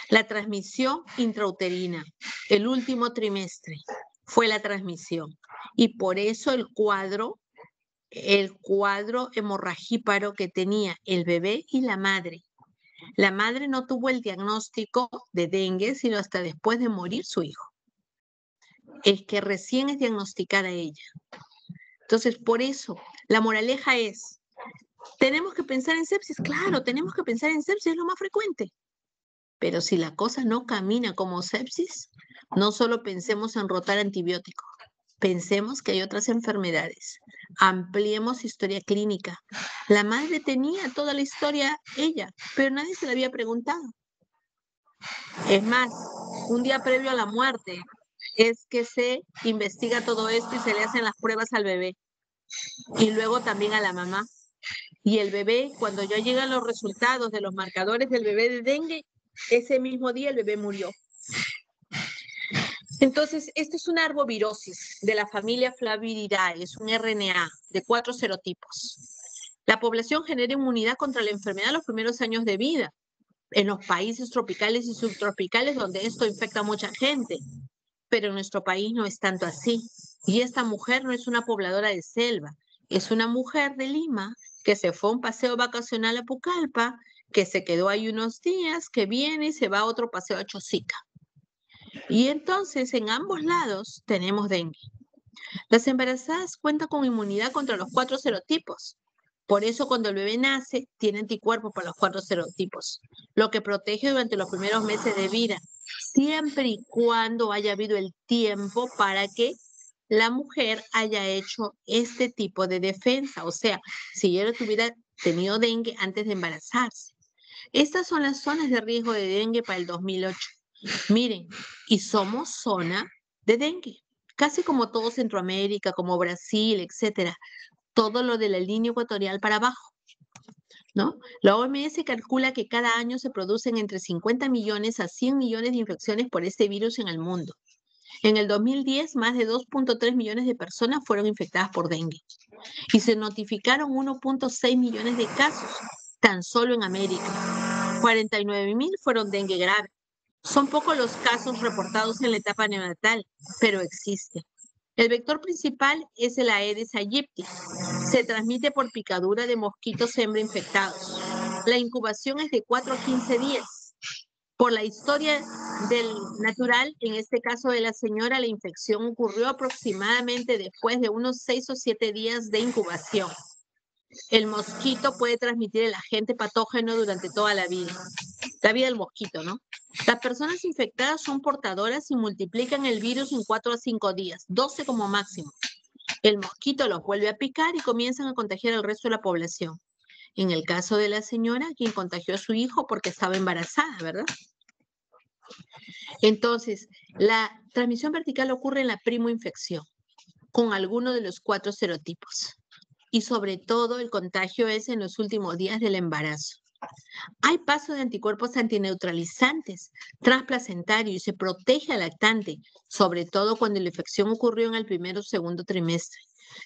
S1: La transmisión intrauterina. El último trimestre fue la transmisión. Y por eso el cuadro hemorragíparo que tenía el bebé y la madre. La madre no tuvo el diagnóstico de dengue, sino hasta después de morir su hijo. Es que recién es diagnosticada ella. Entonces, por eso, la moraleja es, ¿tenemos que pensar en sepsis? Claro, tenemos que pensar en sepsis, es lo más frecuente. Pero si la cosa no camina como sepsis, no solo pensemos en rotar antibióticos, pensemos que hay otras enfermedades. Ampliemos historia clínica. La madre tenía toda la historia ella, pero nadie se la había preguntado. Es más, un día previo a la muerte es que se investiga todo esto y se le hacen las pruebas al bebé. Y luego también a la mamá. Y el bebé, cuando ya llegan los resultados de los marcadores del bebé de dengue, ese mismo día el bebé murió. Entonces, esto es una arbovirosis de la familia Flaviridae, es un RNA de 4 serotipos. La población genera inmunidad contra la enfermedad en los primeros años de vida, en los países tropicales y subtropicales donde esto infecta a mucha gente, pero en nuestro país no es tanto así. Y esta mujer no es una pobladora de selva, es una mujer de Lima que se fue a un paseo vacacional a Pucallpa, que se quedó ahí unos días, que viene y se va a otro paseo a Chosica. Y entonces en ambos lados tenemos dengue. Las embarazadas cuentan con inmunidad contra los 4 serotipos, Por eso cuando el bebé nace, tiene anticuerpos para los 4 serotipos, lo que protege durante los primeros meses de vida, siempre y cuando haya habido el tiempo para que la mujer haya hecho este tipo de defensa, o sea, si ella tuviera tenido dengue antes de embarazarse. Estas son las zonas de riesgo de dengue para el 2008. Miren, y somos zona de dengue, casi como todo Centroamérica, como Brasil, etcétera. Todo lo de la línea ecuatorial para abajo, ¿no? La OMS calcula que cada año se producen entre 50 millones a 100 millones de infecciones por este virus en el mundo. En el 2010, más de 2.3 millones de personas fueron infectadas por dengue y se notificaron 1.6 millones de casos tan solo en América. 49.000 fueron dengue grave. Son pocos los casos reportados en la etapa neonatal, pero existen. El vector principal es el Aedes aegypti. Se transmite por picadura de mosquitos hembra infectados. La incubación es de 4 a 15 días. Por la historia del natural, en este caso de la señora, la infección ocurrió aproximadamente después de unos 6 o 7 días de incubación. El mosquito puede transmitir el agente patógeno durante toda la vida del mosquito, ¿no? Las personas infectadas son portadoras y multiplican el virus en 4 a 5 días, 12 como máximo. El mosquito los vuelve a picar y comienzan a contagiar al resto de la población. En el caso de la señora, quien contagió a su hijo porque estaba embarazada, ¿verdad? Entonces, la transmisión vertical ocurre en la primoinfección, con alguno de los 4 serotipos. Y sobre todo, el contagio es en los últimos días del embarazo. Hay paso de anticuerpos antineutralizantes transplacentarios y se protege al lactante, sobre todo cuando la infección ocurrió en el primero o segundo trimestre.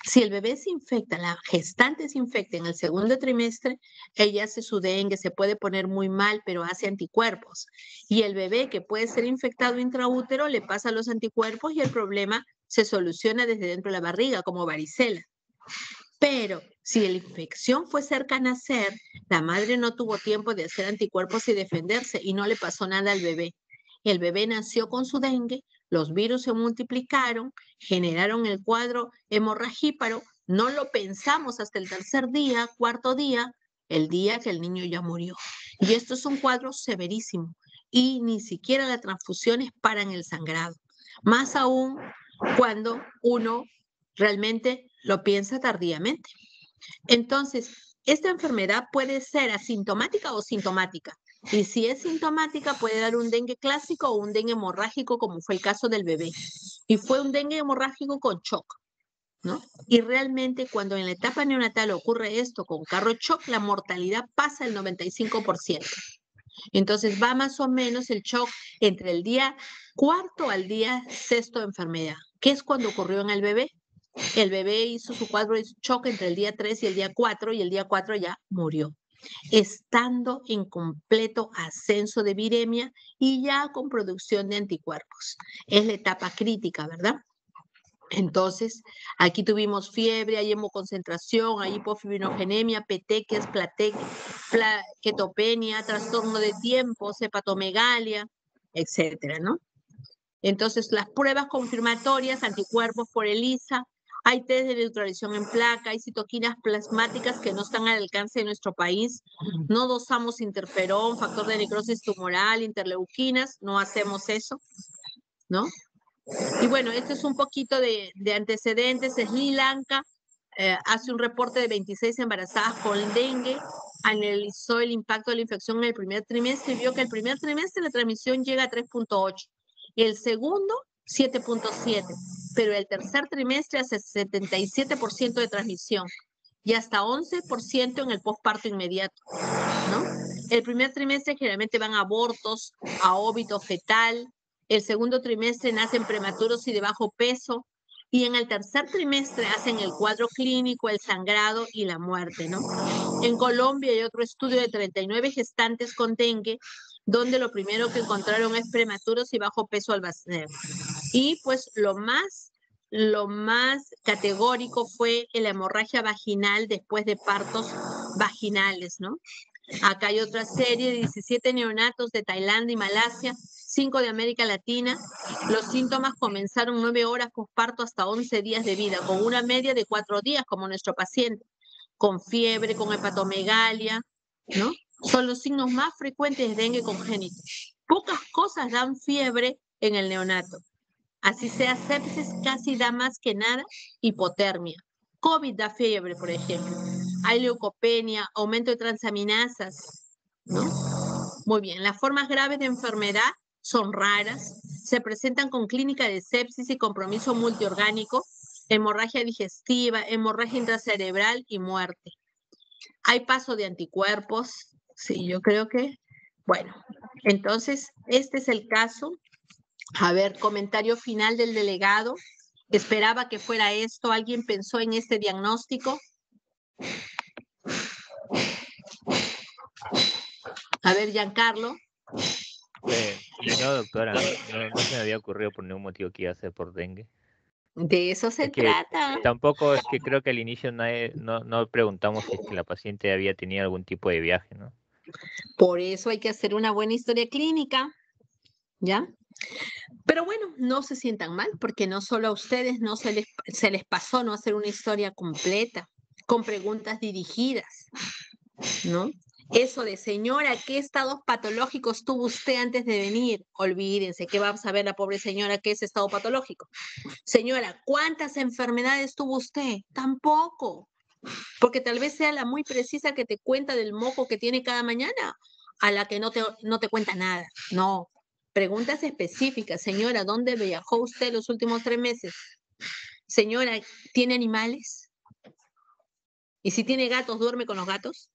S1: Si el bebé se infecta, la gestante se infecta en el segundo trimestre, ella hace su dengue, se puede poner muy mal, pero hace anticuerpos. Y el bebé que puede ser infectado intraútero le pasa los anticuerpos y el problema se soluciona desde dentro de la barriga, como varicela. Pero si la infección fue cerca a nacer, la madre no tuvo tiempo de hacer anticuerpos y defenderse y no le pasó nada al bebé. El bebé nació con su dengue, los virus se multiplicaron, generaron el cuadro hemorragíparo, no lo pensamos hasta el tercer día, cuarto día, el día que el niño ya murió. Y esto es un cuadro severísimo y ni siquiera las transfusiones paran el sangrado. Más aún cuando uno realmente lo piensa tardíamente. Entonces, esta enfermedad puede ser asintomática o sintomática. Y si es sintomática, puede dar un dengue clásico o un dengue hemorrágico, como fue el caso del bebé. Y fue un dengue hemorrágico con shock, ¿no? Y realmente cuando en la etapa neonatal ocurre esto con carro shock, la mortalidad pasa el 95%. Entonces va más o menos el shock entre el día 4 al día 6 de enfermedad, que es cuando ocurrió en el bebé. El bebé hizo su cuadro de shock entre el día 3 y el día 4, y el día 4 ya murió, estando en completo ascenso de viremia y ya con producción de anticuerpos. Es la etapa crítica, ¿verdad? Entonces, aquí tuvimos fiebre, hay hemoconcentración, hay hipofibrogenemia, petequias, plaquetopenia, trastorno de tiempos, hepatomegalia, etcétera, ¿no? Entonces, las pruebas confirmatorias, anticuerpos por ELISA, hay test de neutralización en placa, hay citoquinas plasmáticas que no están al alcance de nuestro país, no dosamos interferón, factor de necrosis tumoral, interleuquinas, no hacemos eso, ¿no? Y bueno, esto es un poquito de antecedentes. Sri Lanka hace un reporte de 26 embarazadas con dengue, analizó el impacto de la infección en el primer trimestre y vio que el primer trimestre la transmisión llega a 3.8, el segundo 7.7, pero el tercer trimestre hace 77% de transmisión y hasta 11% en el posparto inmediato, ¿no? El primer trimestre generalmente van a abortos, a óbito fetal. El segundo trimestre nacen prematuros y de bajo peso. Y en el tercer trimestre hacen el cuadro clínico, el sangrado y la muerte, ¿no? En Colombia hay otro estudio de 39 gestantes con dengue, donde lo primero que encontraron es prematuros y bajo peso al nacer. Y pues lo más categórico fue la hemorragia vaginal después de partos vaginales, ¿no? Acá hay otra serie de 17 neonatos de Tailandia y Malasia, 5 de América Latina. Los síntomas comenzaron 9 horas posparto hasta 11 días de vida, con una media de 4 días como nuestro paciente. con fiebre, con hepatomegalia, ¿no? Son los signos más frecuentes de dengue congénito. Pocas cosas dan fiebre en el neonato. Así sea sepsis, casi da más que nada hipotermia. COVID da fiebre, por ejemplo. Hay leucopenia, aumento de transaminasas, ¿no? Muy bien, las formas graves de enfermedad son raras, se presentan con clínica de sepsis y compromiso multiorgánico, hemorragia digestiva, hemorragia intracerebral y muerte. Hay paso de anticuerpos, sí, yo creo que, bueno, entonces este es el caso. A ver, comentario final del delegado. ¿Esperaba que fuera esto? ¿Alguien pensó en este diagnóstico? A ver, Giancarlo.
S2: No, doctora, no se me había ocurrido por ningún motivo que iba a ser por dengue.
S1: De eso se
S2: Es que
S1: trata.
S2: tampoco es que creo que al inicio no preguntamos si es que la paciente había tenido algún tipo de viaje, ¿no?
S1: Por eso hay que hacer una buena historia clínica, ¿ya? Pero bueno, no se sientan mal, porque no solo a ustedes no se les pasó no hacer una historia completa, con preguntas dirigidas, ¿no? Eso de, señora, ¿qué estados patológicos tuvo usted antes de venir? Olvídense, ¿qué va a saber la pobre señora qué es estado patológico? Señora, ¿cuántas enfermedades tuvo usted? Tampoco, porque tal vez sea la muy precisa que te cuenta del moco que tiene cada mañana, a la que no te cuenta nada. No, preguntas específicas. Señora, ¿dónde viajó usted los últimos 3 meses? Señora, ¿tiene animales? ¿Y si tiene gatos, duerme con los gatos?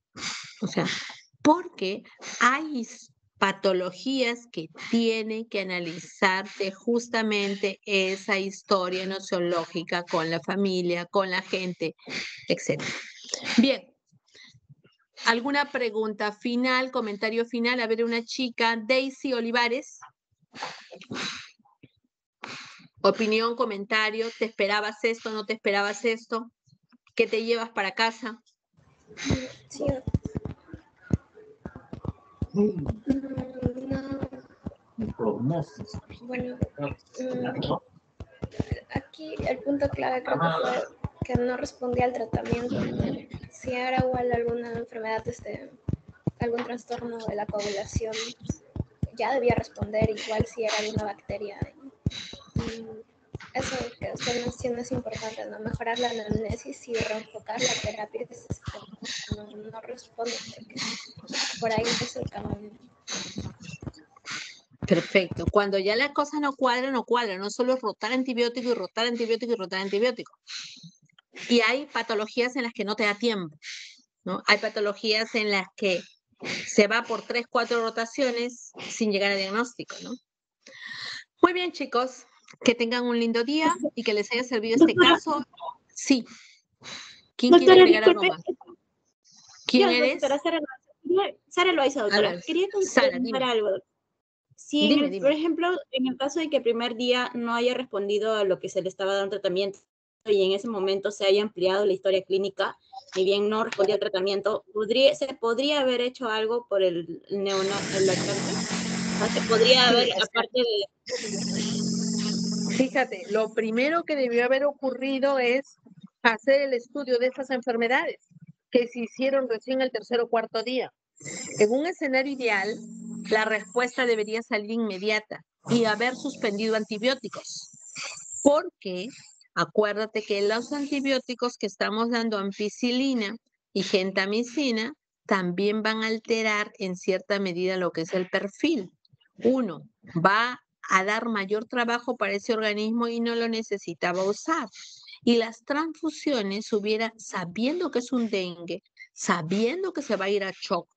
S1: O sea, porque hay patologías que tiene que analizarse justamente esa historia nociológica con la familia, con la gente, etc. Bien. ¿Alguna pregunta final, comentario final? A ver, una chica, Daisy Olivares. Opinión, comentario, ¿te esperabas esto, no te esperabas esto? ¿Qué te llevas para casa?
S13: Sí. Bueno, aquí el punto clave creo que fue que no respondía al tratamiento. Si era igual alguna enfermedad, algún trastorno de la coagulación, ya debía responder igual si era alguna bacteria. Eso que usted menciona es importante, ¿no? Mejorar la anamnesis y reenfocar la terapia si no responde, porque por ahí empieza el camino.
S1: Perfecto. Cuando ya la cosa no cuadra, no solo es rotar antibiótico y rotar antibiótico y rotar antibiótico. Y hay patologías en las que no te da tiempo, ¿no? Hay patologías en las que se va por 3, 4 rotaciones sin llegar a diagnóstico, ¿no? Muy bien, chicos. Que tengan un lindo día y que les haya servido este caso. Sí. ¿Quién quiere agregar algo más? ¿Quién eres?
S3: Doctora Sara Loaiza, doctora. Quería preguntar algo. Si, por ejemplo, en el caso de que el primer día no haya respondido a lo que se le estaba dando tratamiento y en ese momento se haya ampliado la historia clínica, ni bien no respondía al tratamiento, ¿se podría haber hecho algo por el lactante? ¿Se podría haber, aparte de...
S1: Fíjate, lo primero que debió haber ocurrido es hacer el estudio de estas enfermedades que se hicieron recién el 3er o 4.º día. En un escenario ideal, la respuesta debería salir inmediata y haber suspendido antibióticos. Porque acuérdate que los antibióticos que estamos dando, ampicilina y gentamicina, también van a alterar en cierta medida lo que es el perfil. Uno, va a dar mayor trabajo para ese organismo y no lo necesitaba usar. Y las transfusiones sabiendo que es un dengue, sabiendo que se va a ir a shock,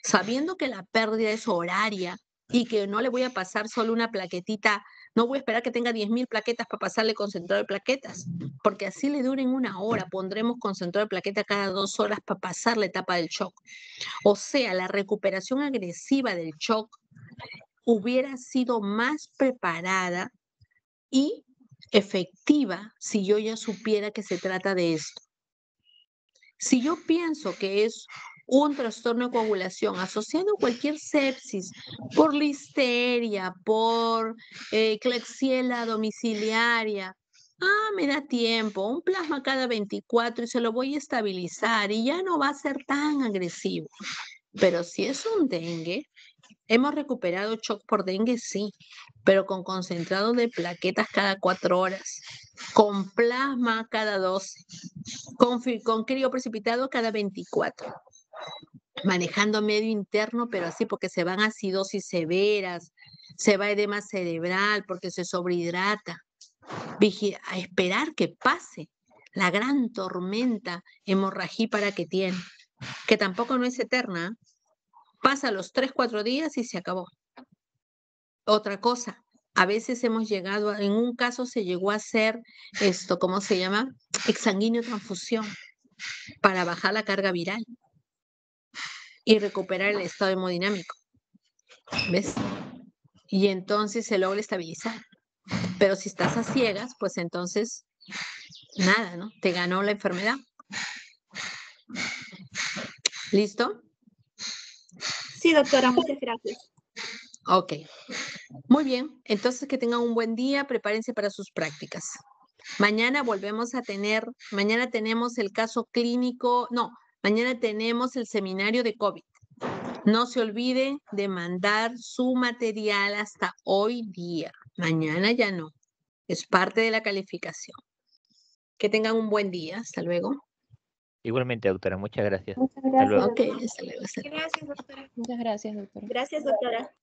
S1: sabiendo que la pérdida es horaria y que no le voy a pasar solo una plaquetita, no voy a esperar que tenga 10.000 plaquetas para pasarle concentrado de plaquetas, porque así le duren 1 hora, pondremos concentrado de plaqueta cada 2 horas para pasar la etapa del shock. O sea, la recuperación agresiva del shock hubiera sido más preparada y efectiva si yo ya supiera que se trata de esto. Si yo pienso que es un trastorno de coagulación asociado a cualquier sepsis, por listeria, por Klebsiella domiciliaria, me da tiempo, un plasma cada 24 y se lo voy a estabilizar y ya no va a ser tan agresivo. Pero si es un dengue, hemos recuperado shock por dengue, sí, pero con concentrado de plaquetas cada 4 horas, con plasma cada 12, con crioprecipitado cada 24, manejando medio interno, pero así porque se van acidosis severas, se va edema cerebral porque se sobrehidrata. A esperar que pase la gran tormenta hemorragípara que tiene, que tampoco no es eterna. Pasa los 3-4 días y se acabó. Otra cosa, a veces hemos llegado, en un caso se llegó a hacer esto, ¿cómo se llama? Exsanguíneo transfusión, para bajar la carga viral y recuperar el estado hemodinámico. ¿Ves? Y entonces se logra estabilizar. Pero si estás a ciegas, pues entonces, nada, ¿no? Te ganó la enfermedad. ¿Listo?
S3: Sí, doctora, muchas gracias.
S1: Ok. Muy bien. Entonces, que tengan un buen día. Prepárense para sus prácticas. Mañana mañana tenemos el caso clínico, mañana tenemos el seminario de COVID. No se olviden de mandar su material hasta hoy día. Mañana ya no. Es parte de la calificación. Que tengan un buen día. Hasta luego.
S2: Igualmente, doctora, muchas gracias.
S3: Muchas
S2: Hasta luego.
S3: gracias.
S1: Ok, hasta luego.
S3: Gracias, doctora.
S20: Muchas gracias, doctora.
S3: Gracias, doctora.